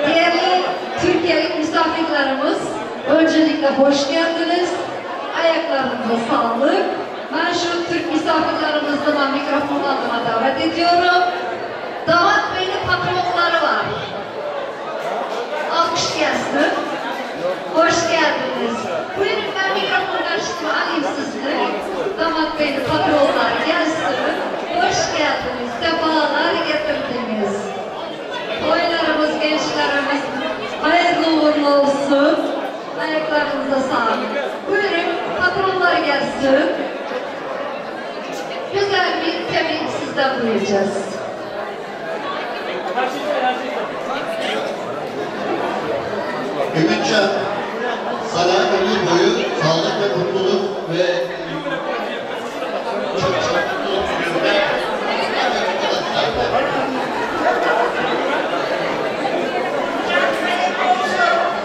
Speaker 17: Değerli Türkiye'lik misafirlarimiz, öncelikle hoş geldiniz. Ayaklarınıza sağlık. Ben şu Türk misafirlerimizi ben mikrofon adıma davet ediyorum. Damat Bey'in patronları var. Alkış gelsin. Hoş geldiniz. Buyurun ben mikrofon karşısına alayım sizi. Damat Bey'in patronları gelsin. Hoş geldiniz. Sefalar getirdiniz. Toylarımız, gençlerimiz hayırlı uğurlu olsun. Ayaklarınıza sağlık. Buyurun patronlar gelsin. Güzel bir tebrik sizden duyacağız.
Speaker 19: Ümitcan, sana ömür boyu sağlık ve mutluluk ve çok mutluluk diliyorum.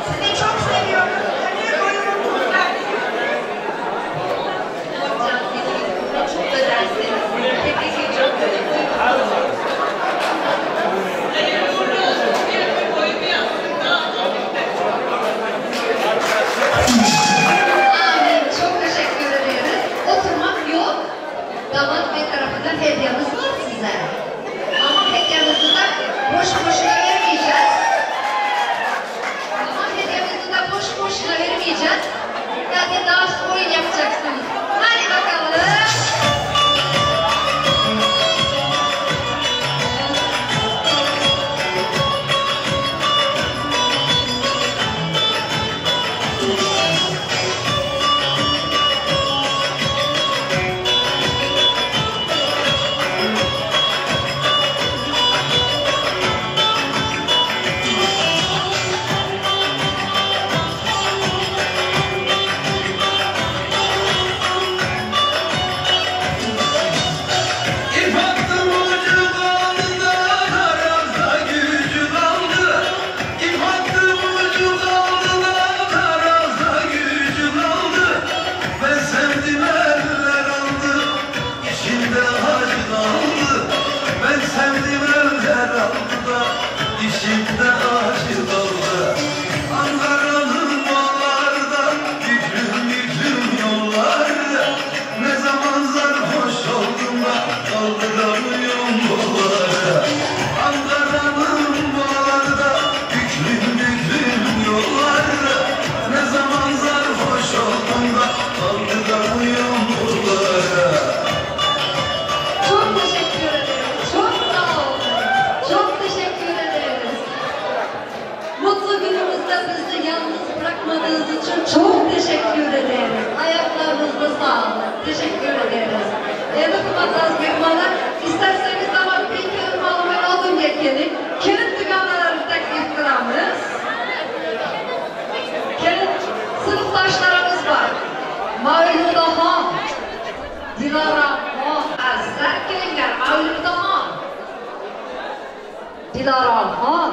Speaker 17: Sizi çok seviyorum. Ömür boyu mutluluklar. Çok da dersiniz. Tebrik ediyorum. damat bey tarafından hediyemiz var sizlere. Ama hediyemizi de boş boşuna vermeyeceğiz. Ama hediyemizi de boş boşuna vermeyeceğiz. Yani dans oyun yapacaksınız. Hadi bakalım. Çok teşekkür ederiz. Ayaklarınızda sağlık. Teşekkür ederiz. Dokunmadığınız mehmanlar, isterseniz ama bir kelime almayı alın yekeni. Kelin düğanaları teklif kıramız. Kelin sınıftaşlarımız var. Mevlüda Han, Dilara Han, azizler kelinler. Mevlüda Han, Dilara Han.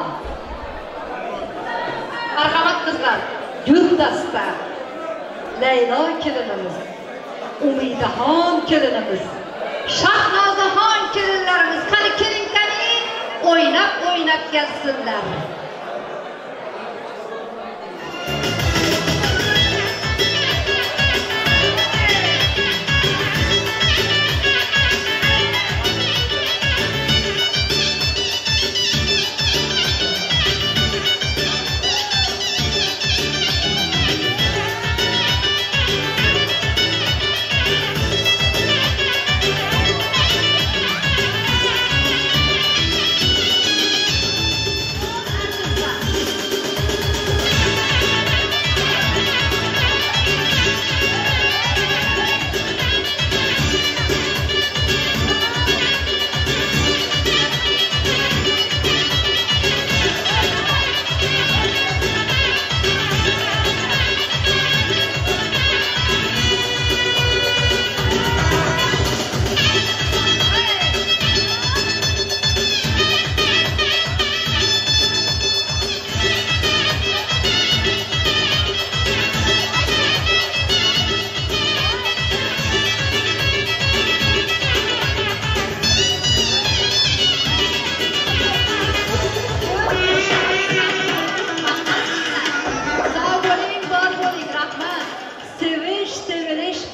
Speaker 17: Merhamet kızlar. Güldasta, Leyla kelinimiz, Umidahan kelinimiz, Şahnazahan kelinlerimiz, kali kelinkani oynap gelsinler.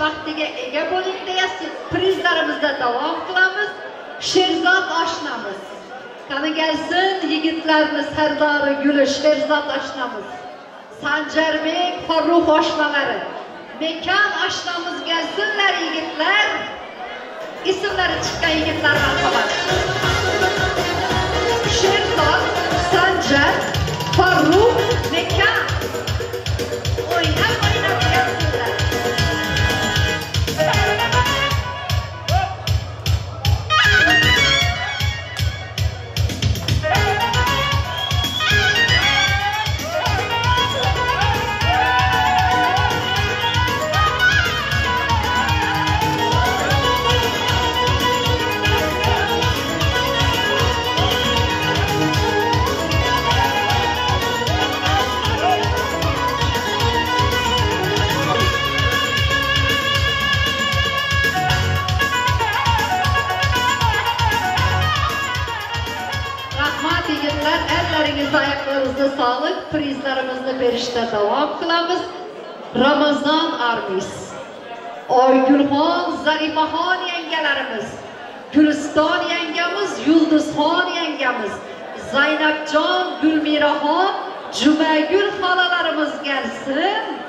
Speaker 17: Vaktiga ega bo'ling deya prizlarimizda davom qilamiz. Sherzod oshnamiz. Qani gelsin yigitlarimiz sardori guli Sherzod oshnamiz. Sanjarbek Farruh oshnalari. Mekan oshnamiz gelsinler yigitlar. İsimleri chiqqan yigitlardan xabar. Sherzod, Sanjar, Farruh, Mekan. O'ynab gelsinler. Ayaklarınızda sağlık, prizlerimizni berishda davom qilamiz. Ramazon Armis, Oygulxon, Zarifaxon yanga yengelerimiz, Güliston yengemiz, Yulduzxon yengemiz, Zaynabjon, Gulmiraxon, Jumagul xolalarimiz gelsin.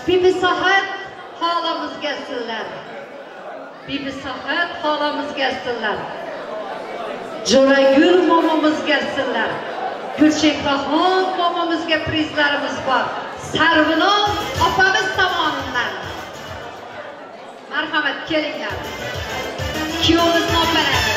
Speaker 17: Bibi Sahat halamız gelsinler. Bibi Sahat halamız gelsinler. Jo'ragul momamız gelsinler. Gulchehraxon momamizga prizlarimiz var. Sarvinoz opamiz tomonidan. Marhamat kelinglar. Kuyovimiz nomlanadi.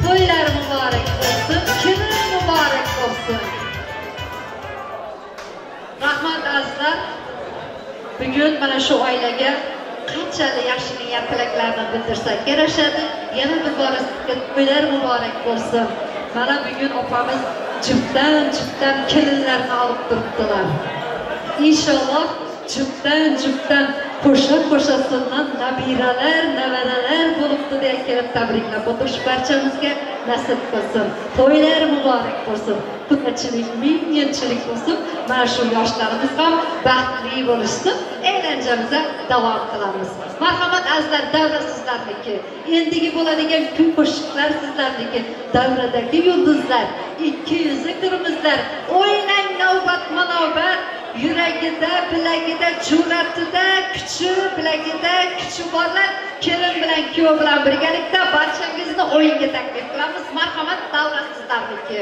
Speaker 17: To'ylar muborak bo'lsin, kuni muborak bo'lsin. Rahmat azizlar. Bugun mana shu oilaga qanchalik yaxshi niyat tilaklarini bildirsak yarashadi. Yana bir bora sizga to'ylar muborak bo'lsin. Mana bugun opamiz juftdan kelinlarni olib turibdilar. Inshaalloh juftdan qo'sha-qo'shasidan nabiralar, nevaralar bo'libdi deya kelib tabriklab o'tirish barchamizga nasib qilsin. To'ylar muborak bo'lsin. Punachilik, ming-yilchilik bo'lsin. Mana shu yoshlarimiz ham baxtli bo'lishsin. Eğlencemize davom qilamiz. Marhamat azizlar, davra sizlarniki. Endigi bo'ladigan kuy qo'shiqlar sizlarniki. Davradagi yulduzlar, 200 turmizlar. O'ynang navbat-manavbat. Yuragida, bilagida, jur'atida, kuchi, bilagida, kuchi borlar. Kelin bilan kuyov bilan birgalikda barchangizni o'yinga taklif qilamiz. Marhamat, davra sizlarniki.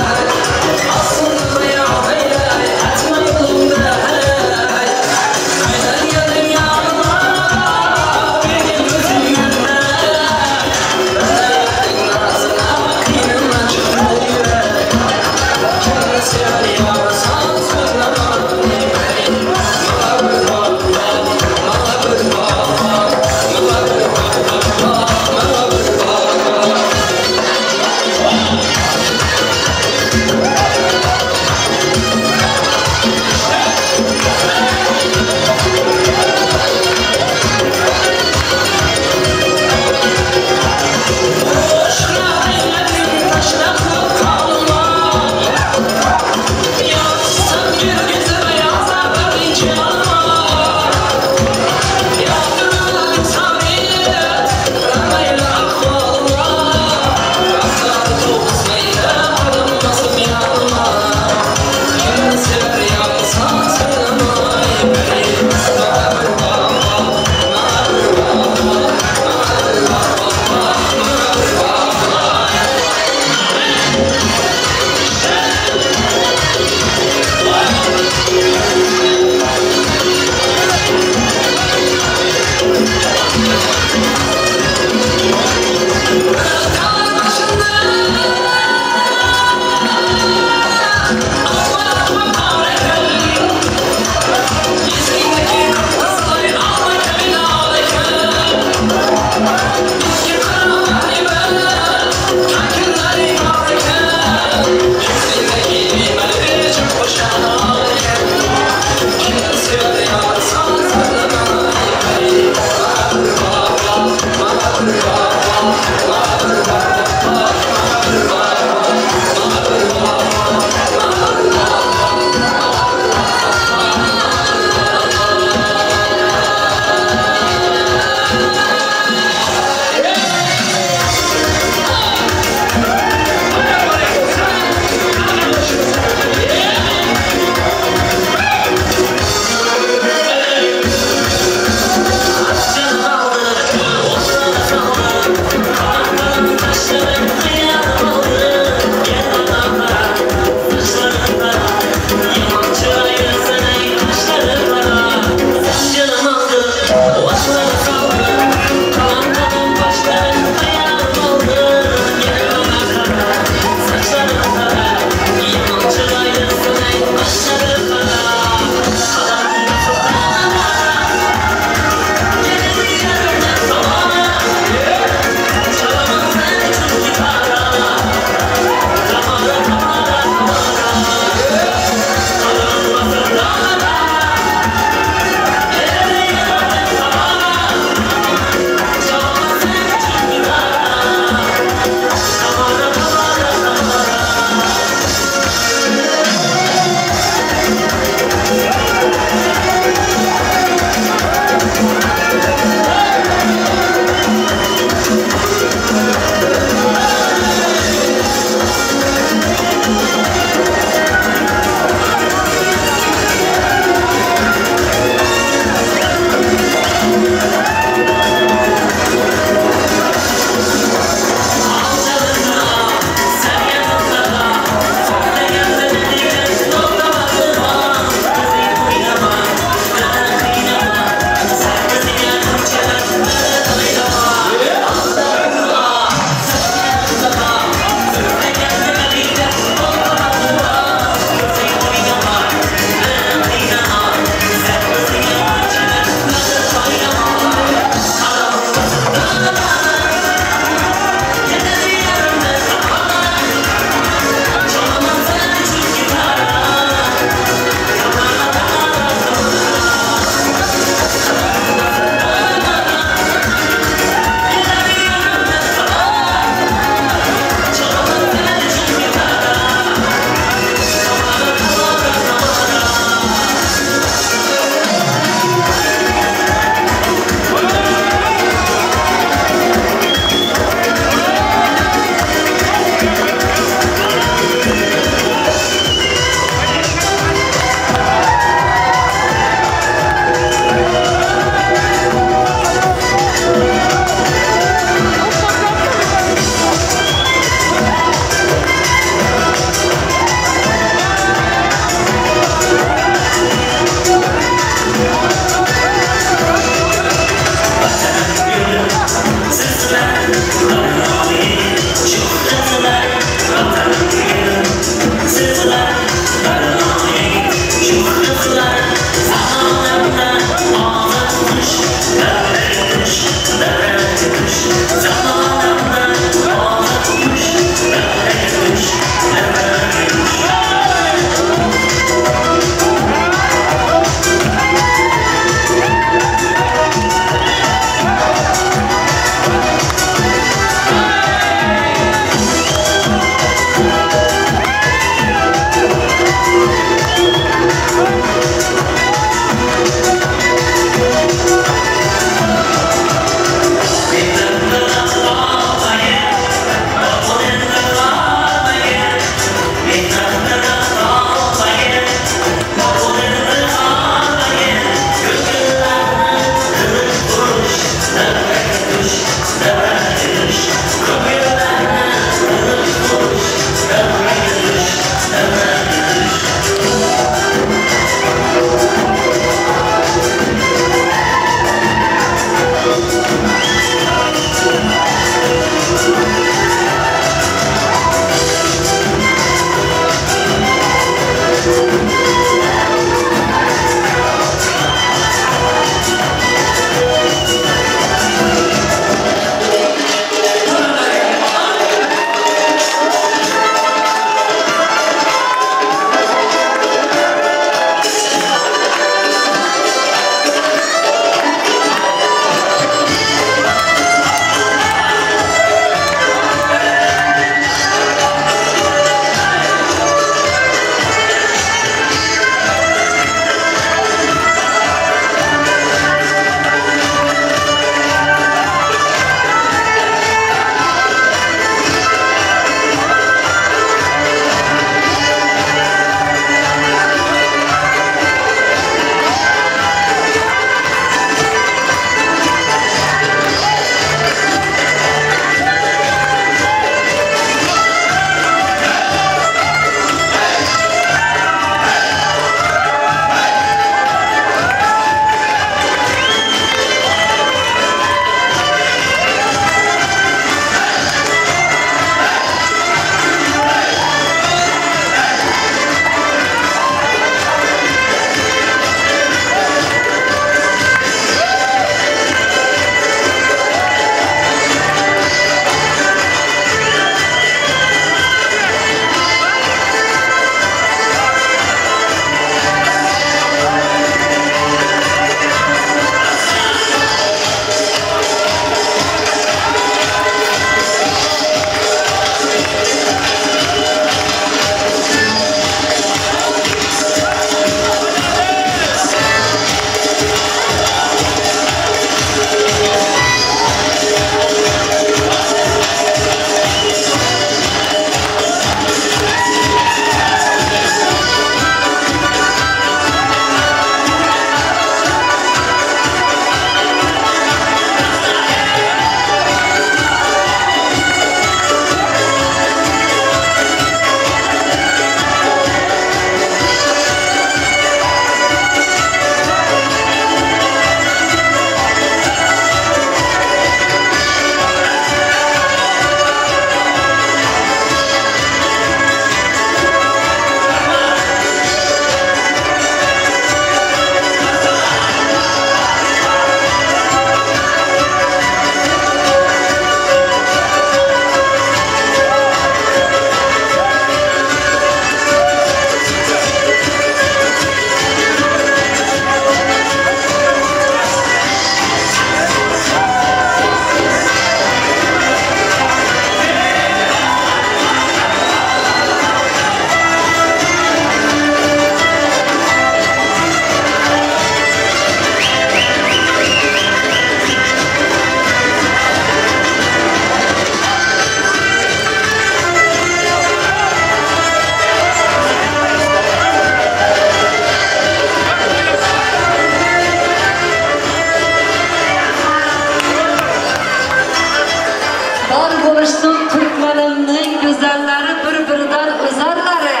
Speaker 17: bo'lishsin Türkmenimning go'zallari bir-biridan o'zarlari.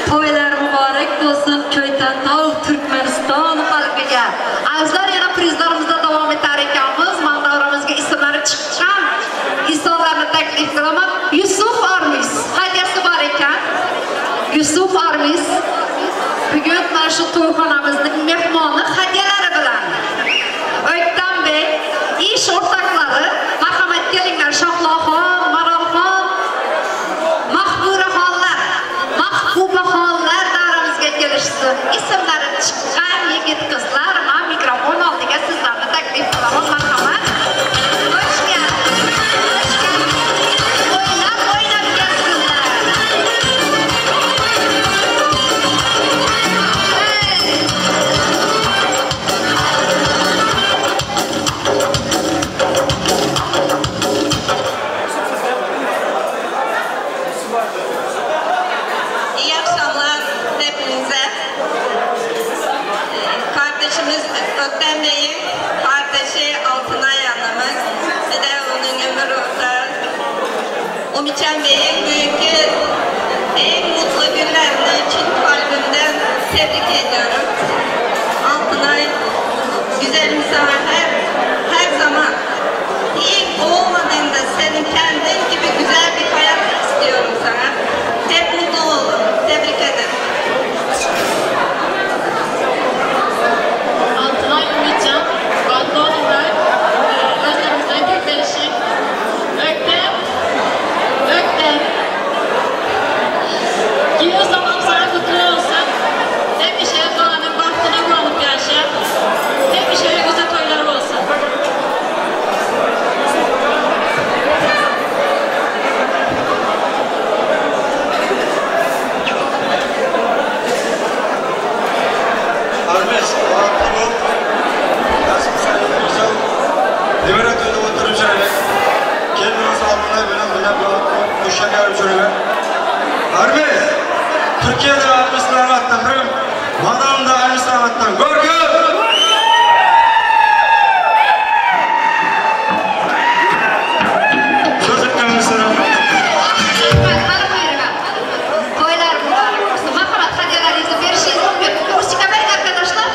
Speaker 17: To'ylar muborak bo'lsin Ko'ytantov Turkmaniston xalqiga. Azizlar, yana prizlarimizda davom etar ekanmiz. Mana davramizga ismlari chiqqan insonlarni taklif qilaman. Yusuf Armis hadyasi bor ekan. Yusuf Armis bugun mana shu to'yxonamizning mehmoni hadyalari bilan. O'ktanbek, ish o'rtoqlari, marhamat kelinglar. Shohloxon, Marolxon, Mahbubaxonlar davramizga kelishsin. Ismlari chiqqan yigit qizlar, men mikrofon oldiga sizlarni taklif qilaman. Marhamat. Hoş geldiniz. O'ynab kelsinlar.
Speaker 20: İyi akşamlar hepinize. Kardeşimiz Öktem Bey'in kardeşi Altınay Hanım'ın bir de onun ömür ortağı Umiçen Bey'in bugünkü en mutlu günlerini için kalbimden tebrik ediyorum. Altınay güzel misafir her zaman ilk olmadığında senin kendin gibi güzel bir hayat istiyorum sana. Hep mutlu olun. Tebrik ederim.
Speaker 21: Altınay Ümitcan, adlı olarak özlerimizden kökleşik. Öktem. Yıl zaman sana kutlu olsun. Hem işe doğanın bahtına kullanıp yaşa. Hem işe güzel toyları olsun.
Speaker 22: Armes, Aklıbım, nasıl güzel, Demir'e dönüp oturup şöyle, kendimiz almaya böyle bu şeker uçuruyor. Armes, Türkiye'de Armes'le anlattım, Madan'da Armes'le anlattım, Görgü!
Speaker 17: Toylar mübarek olsun. Marhamat hediyelerinizi verişiniz mümkün. Kursiga verin arkadaşlar.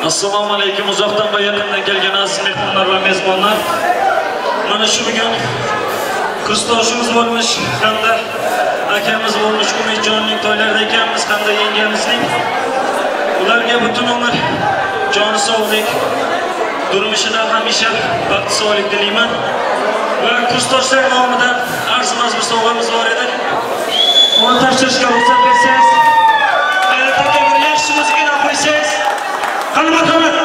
Speaker 1: Assalomu alaykum, uzoqdan va yaqindan kelgan aziz mehmonlar va mezbonlar. Mana shu bugun kursdoshimiz bo'lmish hamda akamiz bo'lmish Umidjonning to'ylarida ekanmiz hamda yengamizning. Ularga butun umr joni sog'lik, turmushida hamisha baxt sog'lik tilayman. Va kursdoshlar nomidan arzimas bir sovg'amiz bor edi. Uni topshirishga ruxsat bersangiz, taka bir yaxshi muzikani qo'ysangiz. Qani marhamat.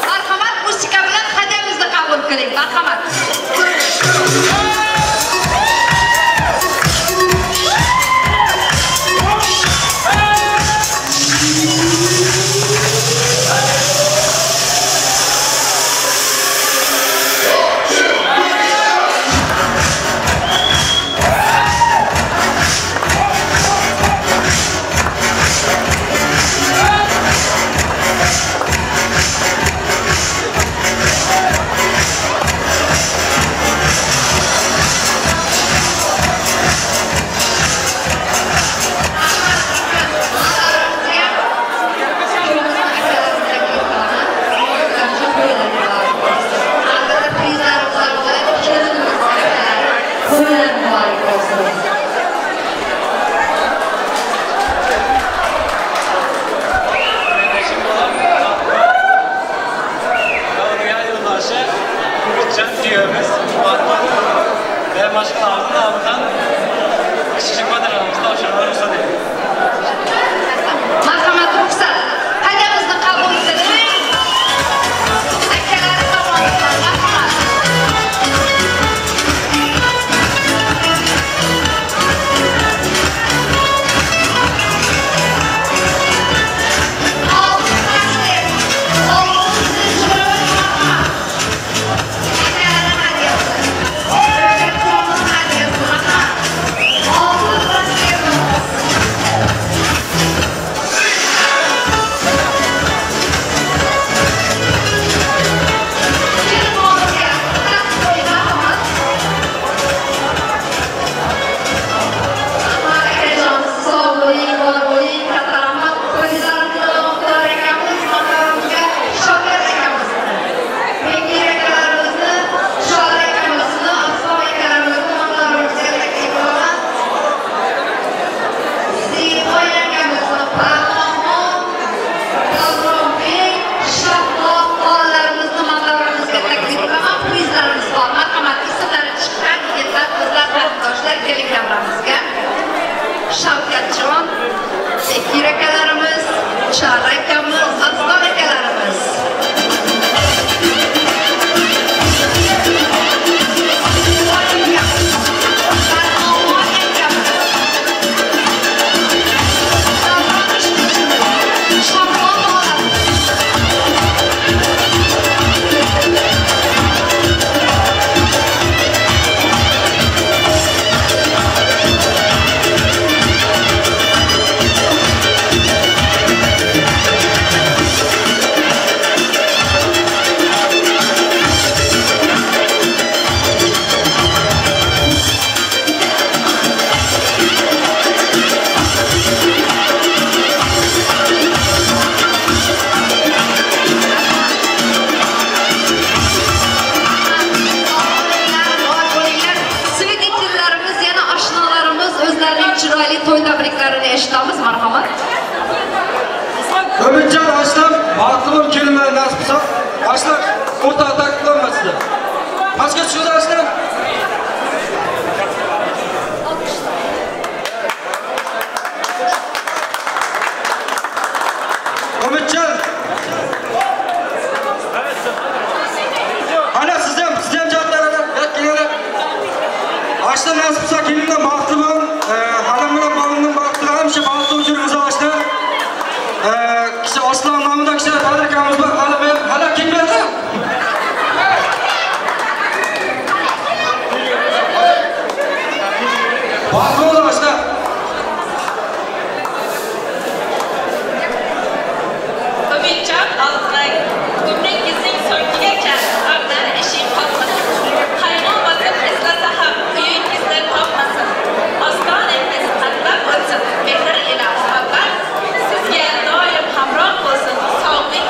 Speaker 17: Marhamat, musiqa bilan hadyamizni qabul qiling. Marhamat.
Speaker 22: Umidjon Aslam, maqlum kelmay nasib qilsa, Aslam o'rta taklif qilmasdi. Pastga tushdi Aslam. Umidjon. Ana siz ham javoblaridan kelinglar. Aslam nasib qilsa kelinglar maqlum, halam bilan bolimning baxtiga hamisha baxtli o'chirimiz Aslam. Kişi Aslan namında kişi fabrikamız var. Hala gitmedi. Bakma oğlum Aslan.
Speaker 21: Umidjon Altınay, gümrükizin soykiga avdan eşiğin kalmasın. Hayvanmasın, eslasa ham, uyingizden kalmasın. Aslan emnesi katlap ötsün, mehir ila sabah. Sizge doim hamroh olsun, sağlık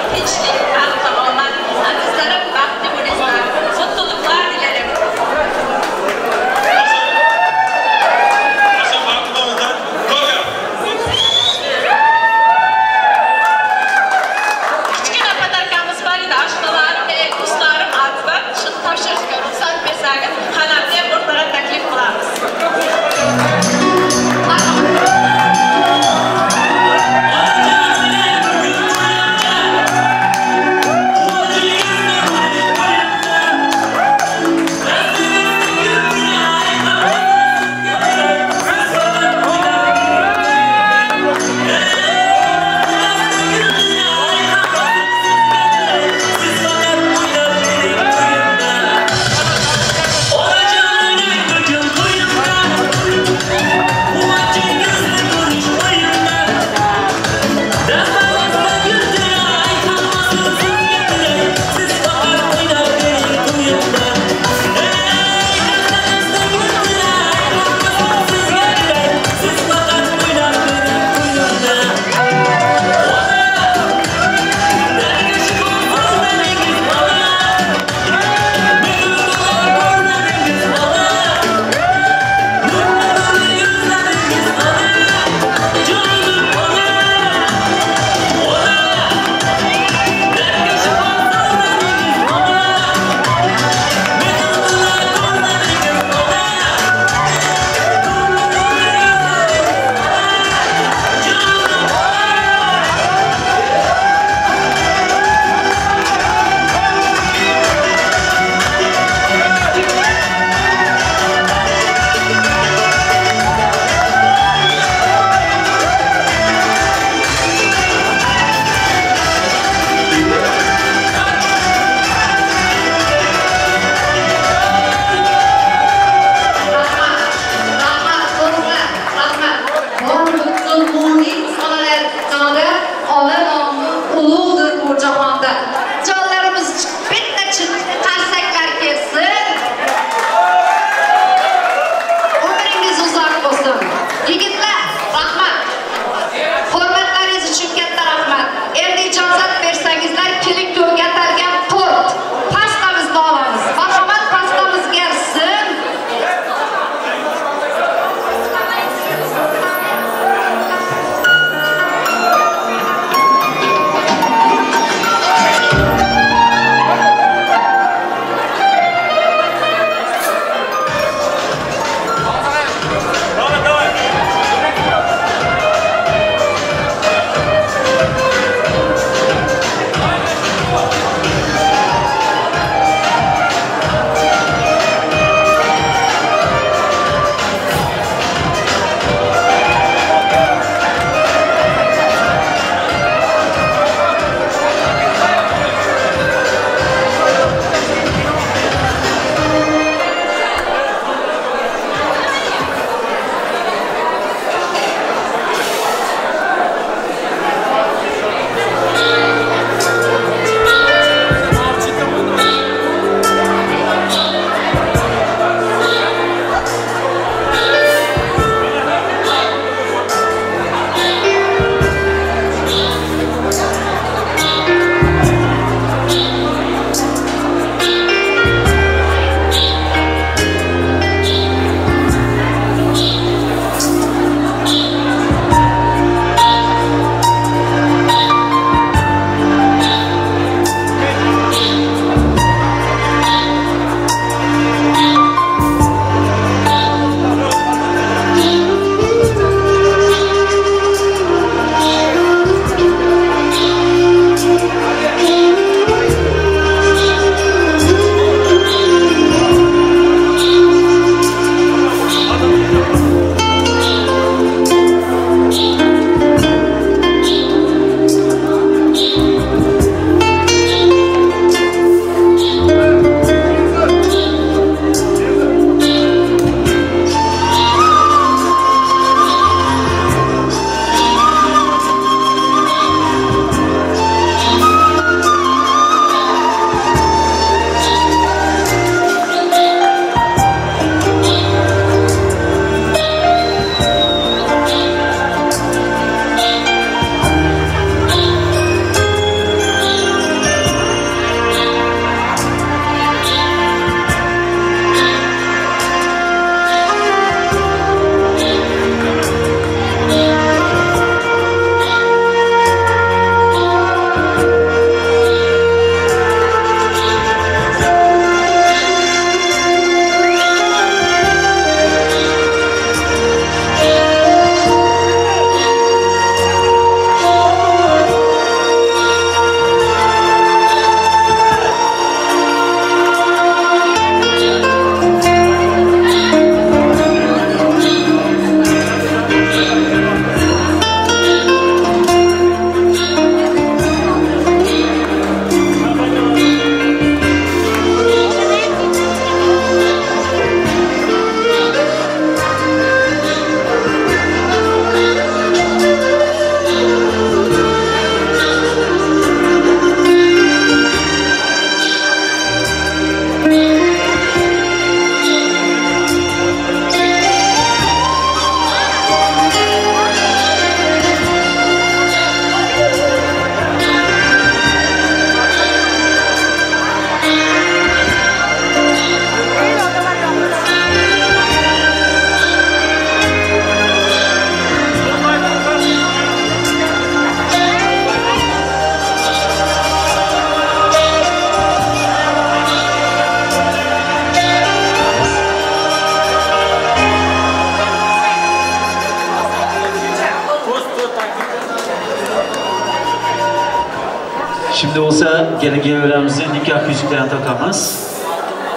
Speaker 1: Şimdi olsa gelin-gelinlerimizi nikah yüzüklerini takamız.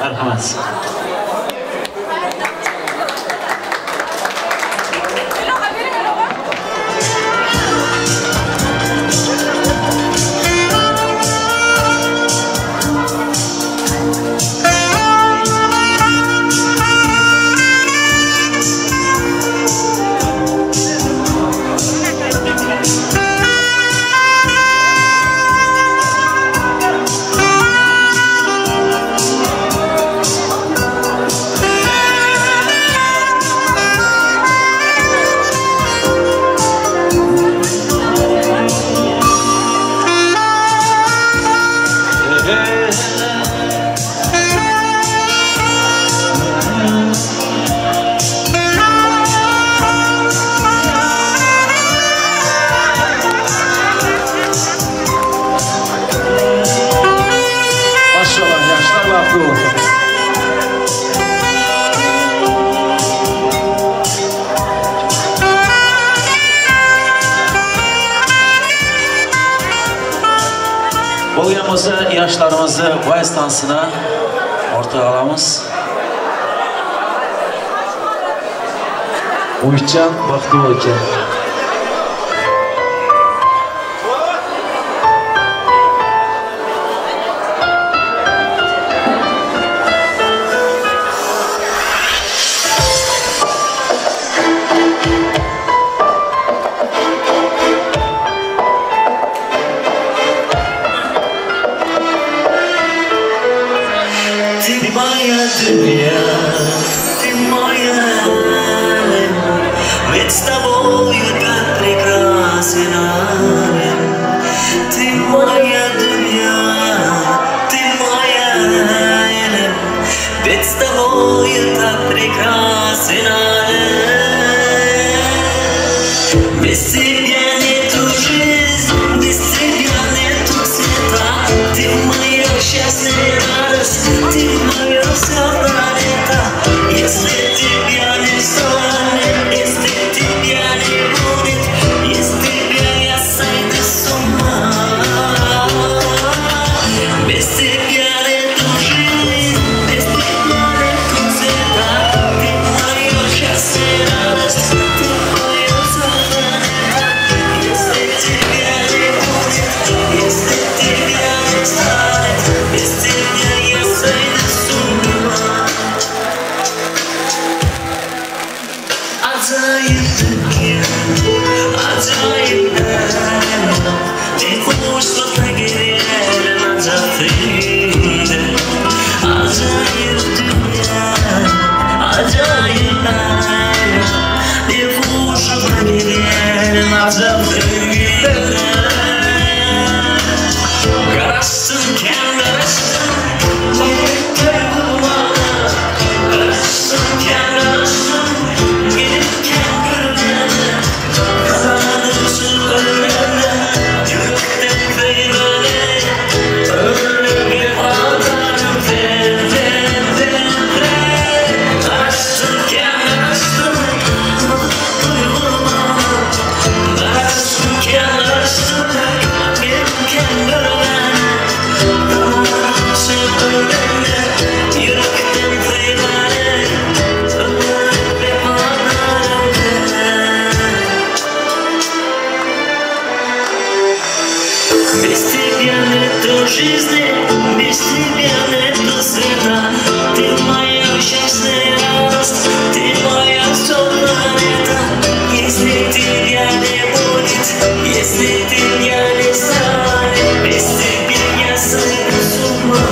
Speaker 1: Merhamet. Bo'lganmasa yoshlarimizni vals dansini ortaga olamiz. Umidjon Baxtiyor aka.
Speaker 18: Ведь с тобою так прекрасен ален. Ты моя дуня, ты моя ален. Ведь с тобою так прекрасен ален. Без тебя нету жизни, без тебя нету света. Ты моя счастье, радость, ты моя вся планета. Если тебя не станет, если тебя не будет, без тебя я сойду с ума. Без тебя нету жизни, без тебя нету цвета. Ты мое счастье, радость, ты моя вся планета. Если тебя не будет, если тебя не станет, без тебя я сойду с ума. Acayip dünya, acayip alem. Bir kuşlukla giderim acayip dünya. Acayip dünya, acayip alem. Bir kuşlukla giderim acayip dünya. Karıştım kendi karıştım, birlikte bulmalı. Karıştım kendi karıştım. Без тебя нету жизни, без тебя нету света. Ты моя счастье, радость, ты моя вся планета. Если тебя не будет, если тебя не станет, без тебя я сойду с ума.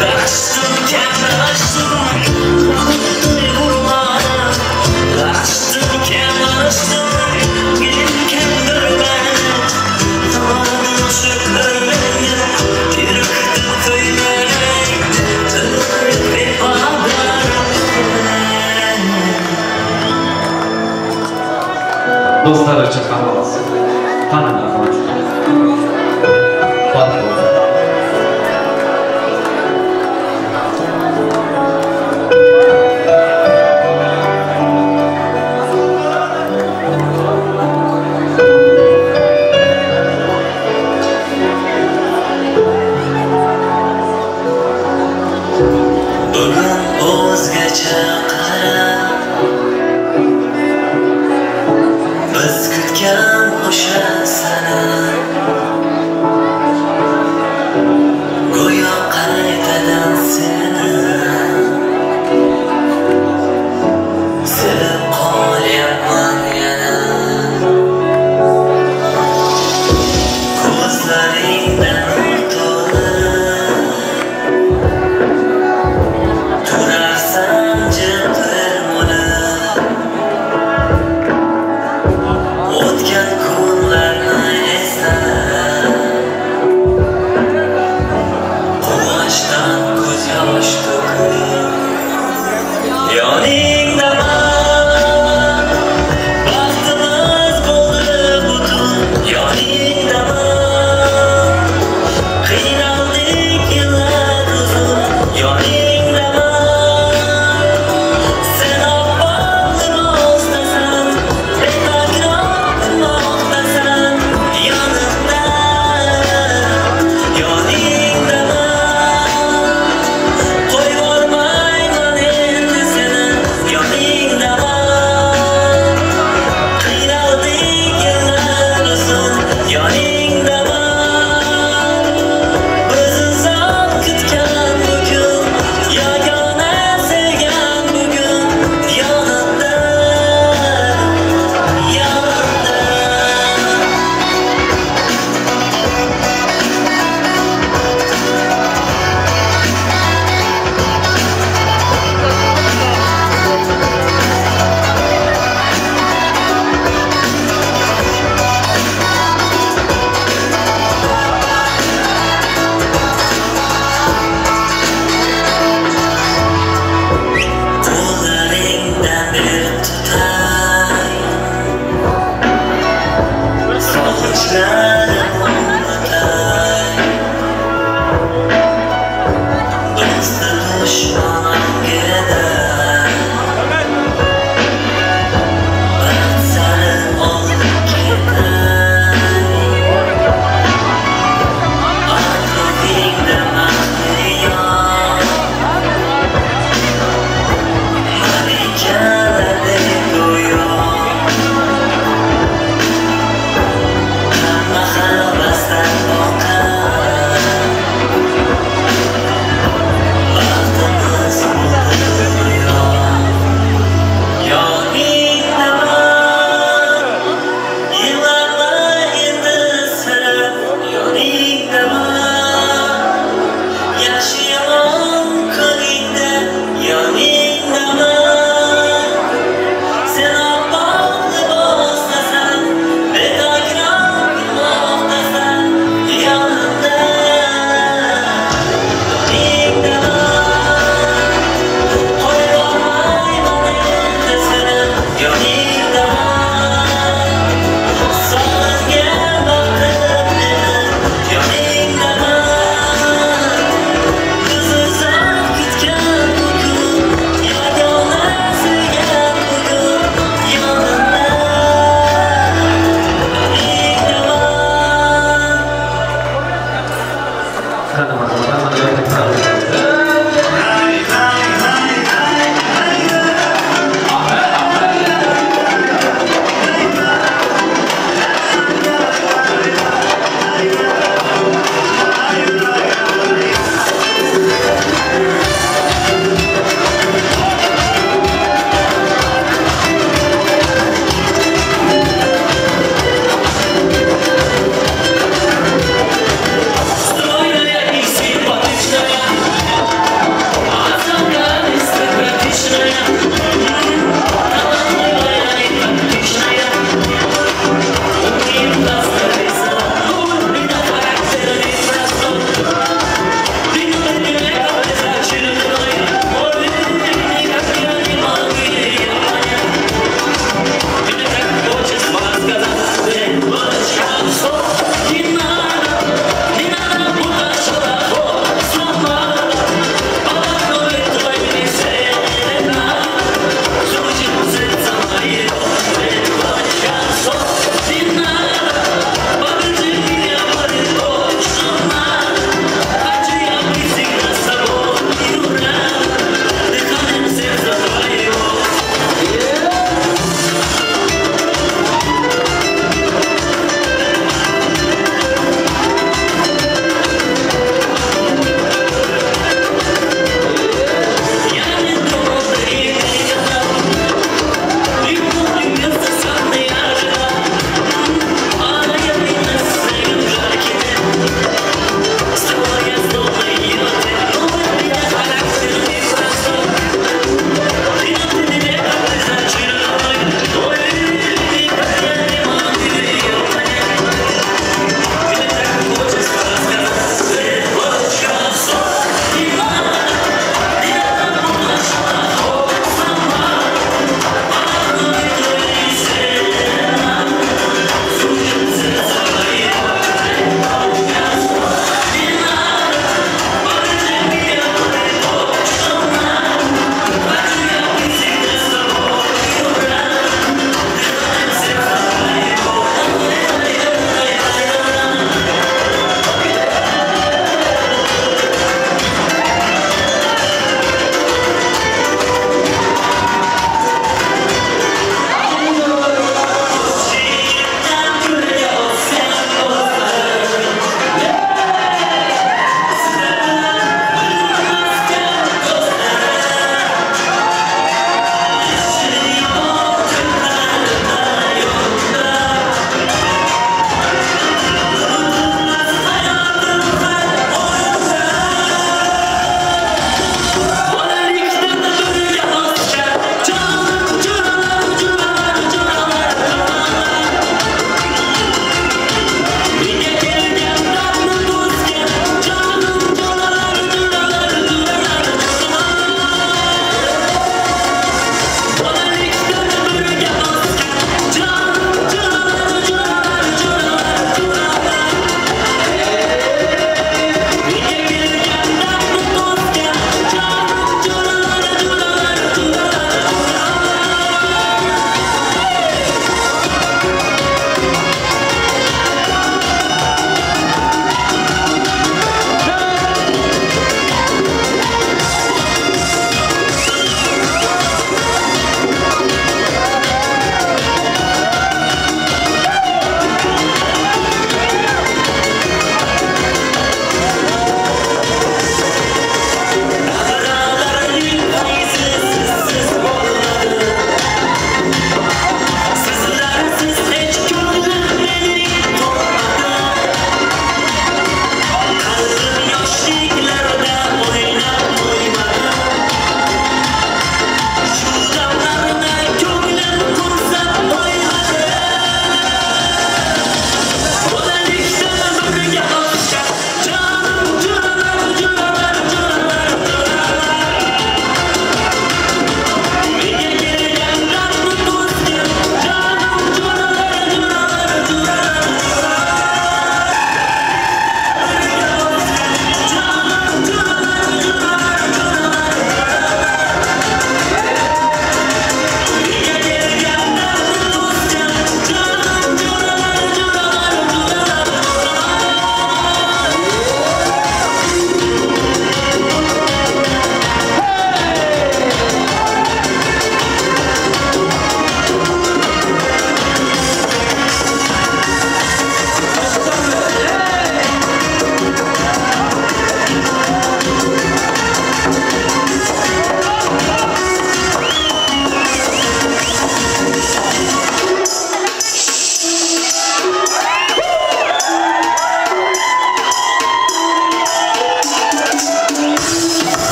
Speaker 18: Kaçtım kendi açtım, mutlu vurma. Kaçtım kendi açtım, gelirken görme. Zamanın çöklerine, yürüktüm kıymeyle. Ömür vefadarım.
Speaker 3: Dostlar için kalmaz. Tanrı'na kalmaz. Fatih.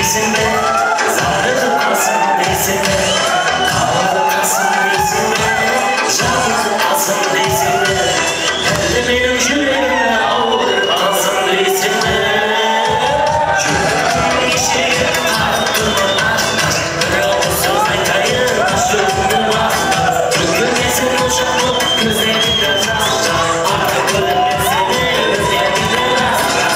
Speaker 18: değilsin be, zarı kalsın değilsin be, havalı kalsın değilsin be, canlı kalsın değilsin be, hele benim yüreğimde ağır kalsın değilsin be. Yüreğim işi taktığına, bravo'suz detayı taşıdığına, bugün nesin boşanma gözlerinde rastla, artık ölümde seni gözlerinde rastla.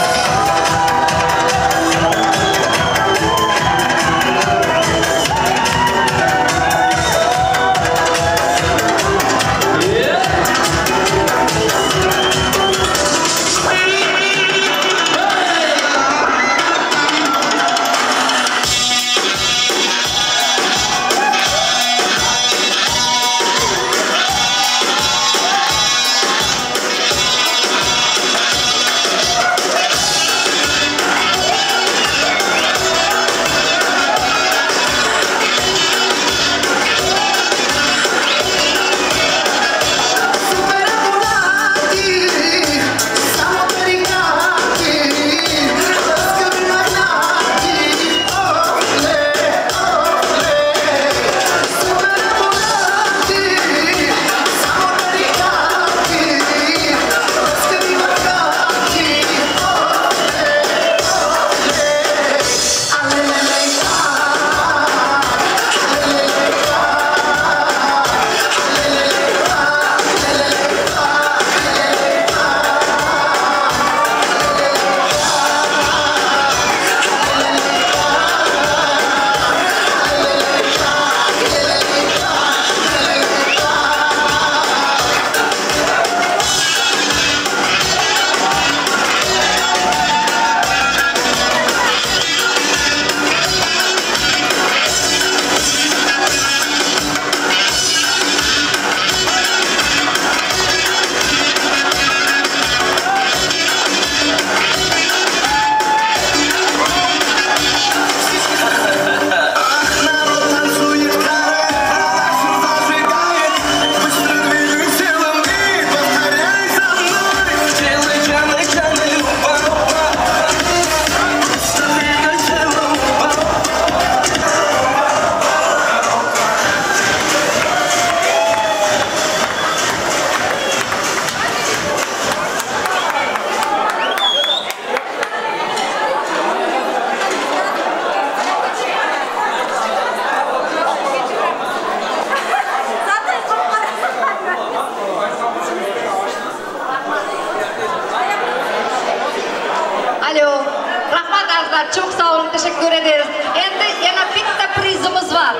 Speaker 17: Alo, rahmat azlar, çok sağ olun, teşekkür ederiz. Endi yana bitta prizimiz var.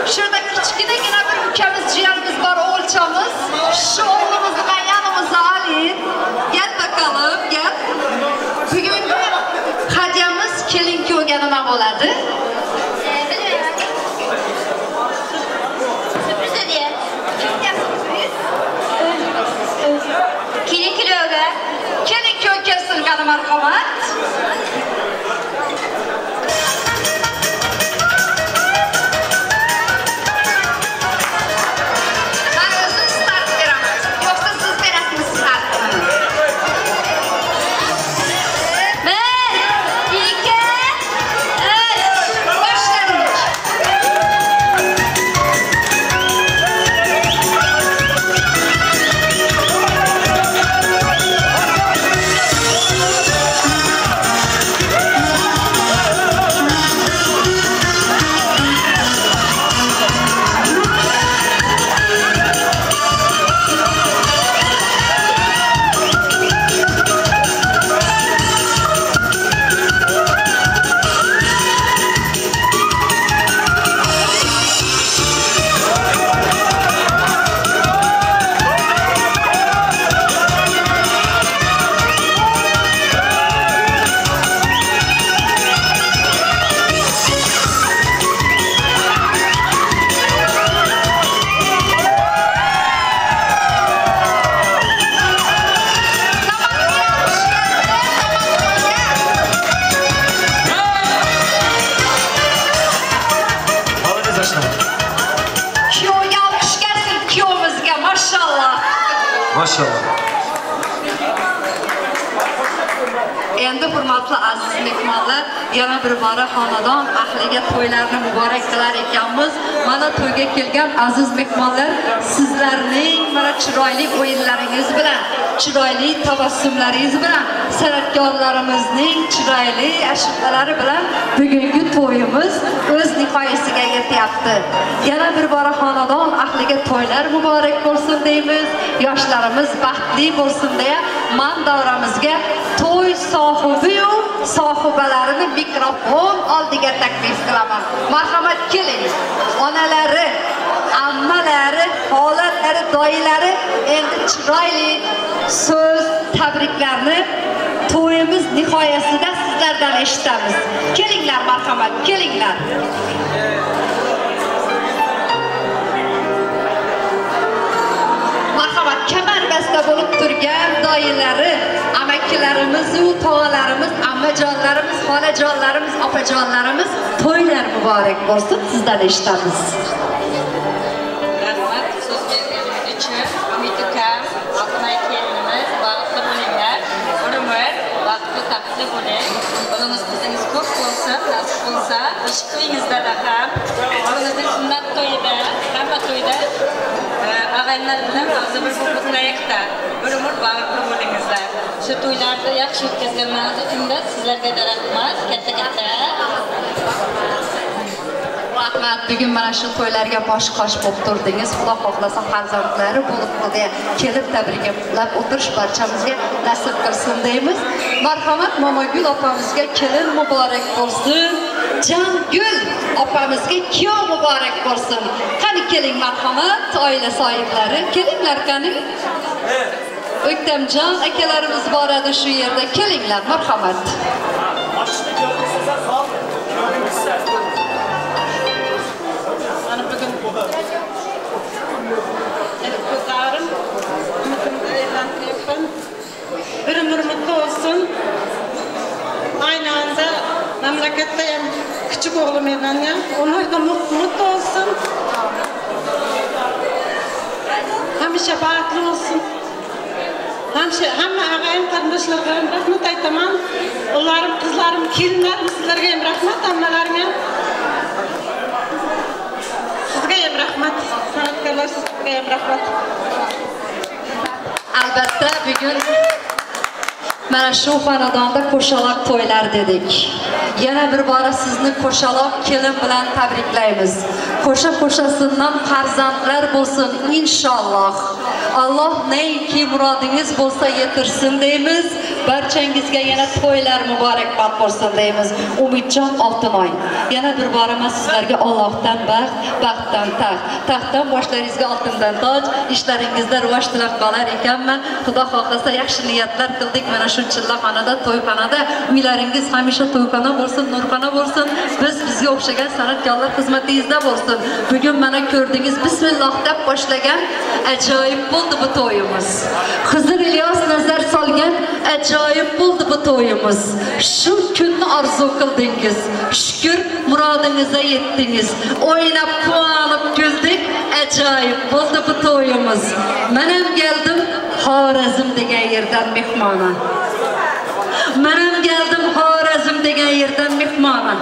Speaker 17: Şurada kichkinagina bir ukamiz, jiyanimiz var, o'lchamiz. Şu oğlumuzni yanımıza alayım. Gel bakalım, gel. Bugungi hadyamiz kelin kuyovga nima bo'ladi?
Speaker 7: Sürpriz hediye. Kelin kuyovga.
Speaker 17: Kelin kuyov kelsin, qani marhamat. Ben özüm start veremem. Yoksa siz verasınız startını.
Speaker 7: Bir, iki, üç.
Speaker 17: Endi hurmatli aziz mehmonlar, yana bir bora xonadon ahliga to'ylarni muborak qilar ekanmiz. Mana to'yga kelgan aziz mehmonlar, sizlarning mana chiroyli o'yinlaringiz bilan, chiroyli tabassumlaringiz bilan, san'atkorlarimizning chiroyli ashulalari bilan bugungi to'yimiz o'z nihoyasiga yetyapti. Yana bir bora xonadon ahliga to'ylar muborak bo'lsin deymiz. Yoshlarimiz baxtli bo'lsin deya man davramizga to'y sohibi-yu sohibalarini mikrofon oldiga taklif qilaman. Marhamat keling. Onalari, ammalari, xolatlari, doyilari endi chiroyli so'z, tabriklarni to'yimiz nihoyasida sizlardan eshitamiz. Kelinglar marhamat, kelinglar. Marhamat, kamarbasta bo'lib turgan doyilari, amakilarimiz, tog'alarimiz, ammajonlarimiz, xolajonlarimiz, opajonlarimiz to'ylar muborak bo'lsin, sizdan eshitamiz.
Speaker 21: Rahmat, so'z berganingiz uchun Umid ukam, Altınay kelinimiz, bag'ishli bo'linglar. Umr, vaqtli taqdir bo'ling. O'g'lingiz qizingiz ko'p bo'lsin, nasib bo'lsa, ish to'yingizda ham, o'g'lingizning sunnat to'yida, hamma to'yda ağaylar bilan og'zi bir qutlashda bir umr bag'ishli bo'lingizlar. Shu to'ylarni yaxshi o'tkazganlaringiz uchun sizlarga rahmat, katta-katta.
Speaker 17: Rahmat, bugun mana shu to'ylarga bosh-qosh bo'lib turdingiz. Xudo xohlasa farzandlari bo'lib qoldi. Kelib tabriklab o'tirish barchamizga nasib qilsin deymiz. Marhamat, Momogul opamizga kelin muborak bo'lsin. Jangul opamizga kuyov muborak bo'lsin. Qani keling marhamat, oila sohiblari, kelinglar qani. O'ktamjon akalarimiz bor edi shu yerda. Kelinglar marhamat.
Speaker 21: Bir ömür mutlu olsun. Aynı anda memlekette en küçük oğlum evleniyor. Onlar da mutlu olsun. Hemşe bahtlı olsun. Hamma ağayın kardeşlerim rahmet aytaman. Onlarım, kızlarım, kelinlerim sizlerge hem rahmet, ammalarına. Sizge hem rahmet. Sanatkarlar sizge hem rahmet.
Speaker 17: Albatta bugun mana shu xonadonda qo'shaloq to'ylar dedik. Yana bir bora sizni qo'shaloq kelin bilan tabriklaymiz. Qo'sha-qo'shasidan farzandlar bo'lsin inshaalloh. Alloh neki murodingiz bo'lsa yetirsin deymiz. Barchangizga yana to'ylar muborakbod bo'lsin deymiz. Umidjon Oltinoy. Yana bir bora men sizlarga Allohdan baxt, baxtdan taxt, taxtdan boshlaringizga oltindan toj, ishlaringizda rivoj tilab qolar ekanman. Xudo xohlasa yaxshi niyatlar qildik. Mana shu chillaxonada, to'yxonada uylaringiz hamisha to'yxona bo'lsin, nurxona bo'lsin. Bizga o'xshagan san'atkorlar xizmatingizda bo'lsin. Bugun mana ko'rdingiz, bismillah deb boshlagan ajoyib bo'ldi bu to'yimiz. Xizr Ilyos nazar solgan ajoyib bo'ldi bu to'yimiz. Shu kunni orzu qildingiz. Shukr, murodingizga yetdingiz. O'ynab, quvonib kuldik. Ajoyib bo'ldi bu to'yimiz. Men ham keldim Xorazm degan yerdan mehmona. Men ham keldim Xorazm degan yerdan mehmona.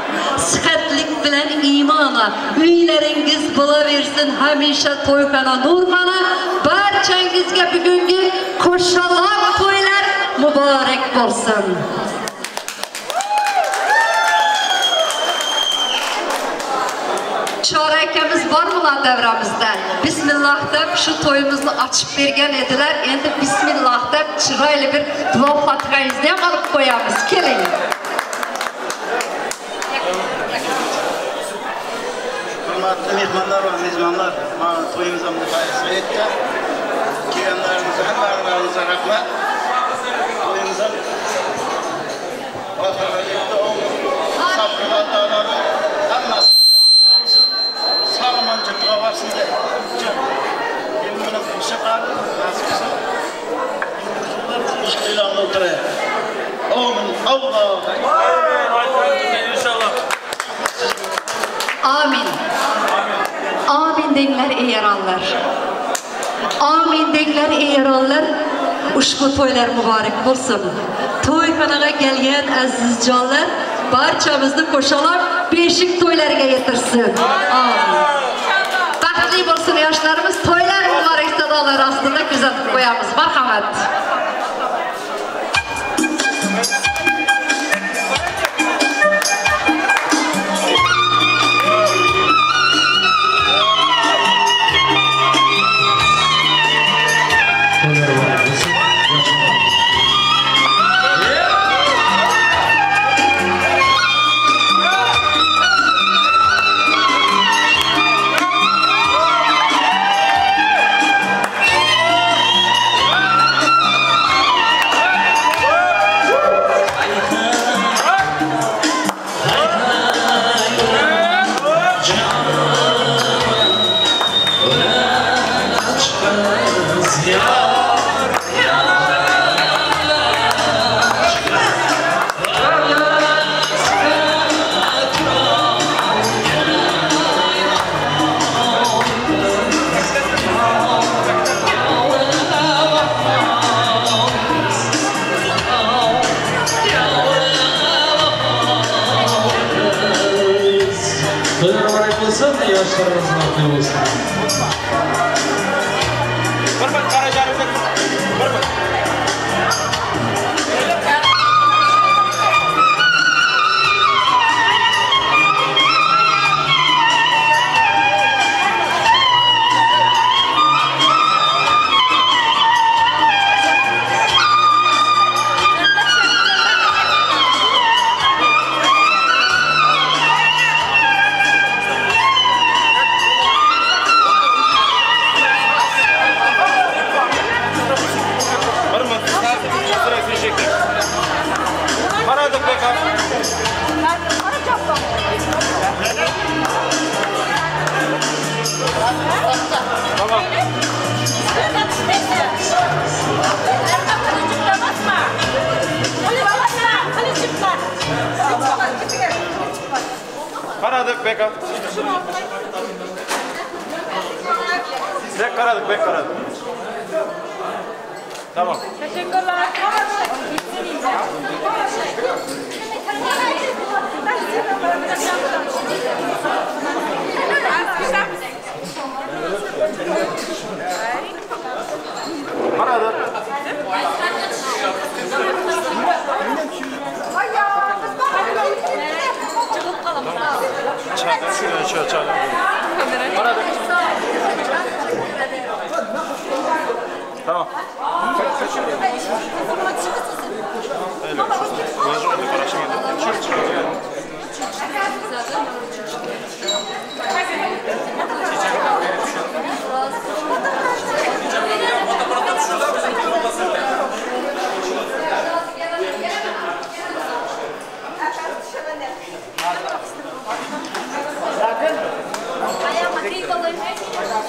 Speaker 17: Sihatlik bilan iymona. Uylaringiz bo'laversin hamisha to'yxona, nurxona. Barchangizga bugungi qo'shaloq to'ylar muborak bo'lsin. Chora akamiz bormi davramizda? Bismillah deb shu to'yimizni ochib bergan edilar. Endi bismillah deb chiroyli bir duo fatihangizni ham olib qo'yamiz. Keling.
Speaker 4: Hurmatli mehmonlar va mezbonlar, mana to'yimizga muvaffaqiyat etdi. Kelganlarimizga hammalarga rahmat. To'yimizga muvaffaqiyat oldi. Sabr-Allohlar hammasi sağlamanca kavasında yeminle şakal nasılsa işkiyle anlatırıyor. Amin. Allah. Amin. İnşallah.
Speaker 17: Amin. Amin dengler eyaranlar. Amin dengler eyaranlar. Ushbu to'ylar muborak bo'lsin. To'yxonaga kelgan aziz jonlar barchamizni qo'shalab beshik to'ylariga yetirsin. Amin. Baxtli bo'lsin yoshlarimiz, to'ylar muborak sadolar ostida kuzatib qo'yamiz. Marhamat.
Speaker 16: Karadık beka. Bek karadık, bek karadık. Tamam.
Speaker 12: Teşekkürler.
Speaker 16: Karadık. Çağır. Karadık. Tamam. Öyle. Gözüm önünde karışım edin. Çık çıkıyor.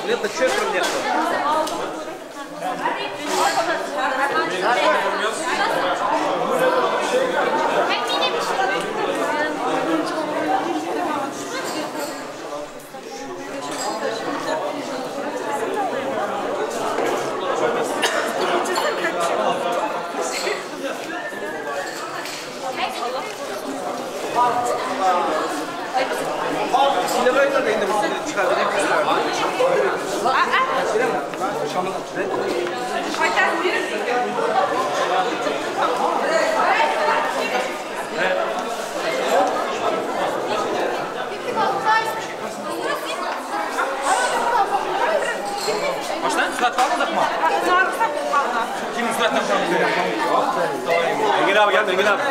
Speaker 2: Это что нет?
Speaker 16: Baştan surat almadık mı? Kimin suratını almadık? Engin abi geldi, Engin abi.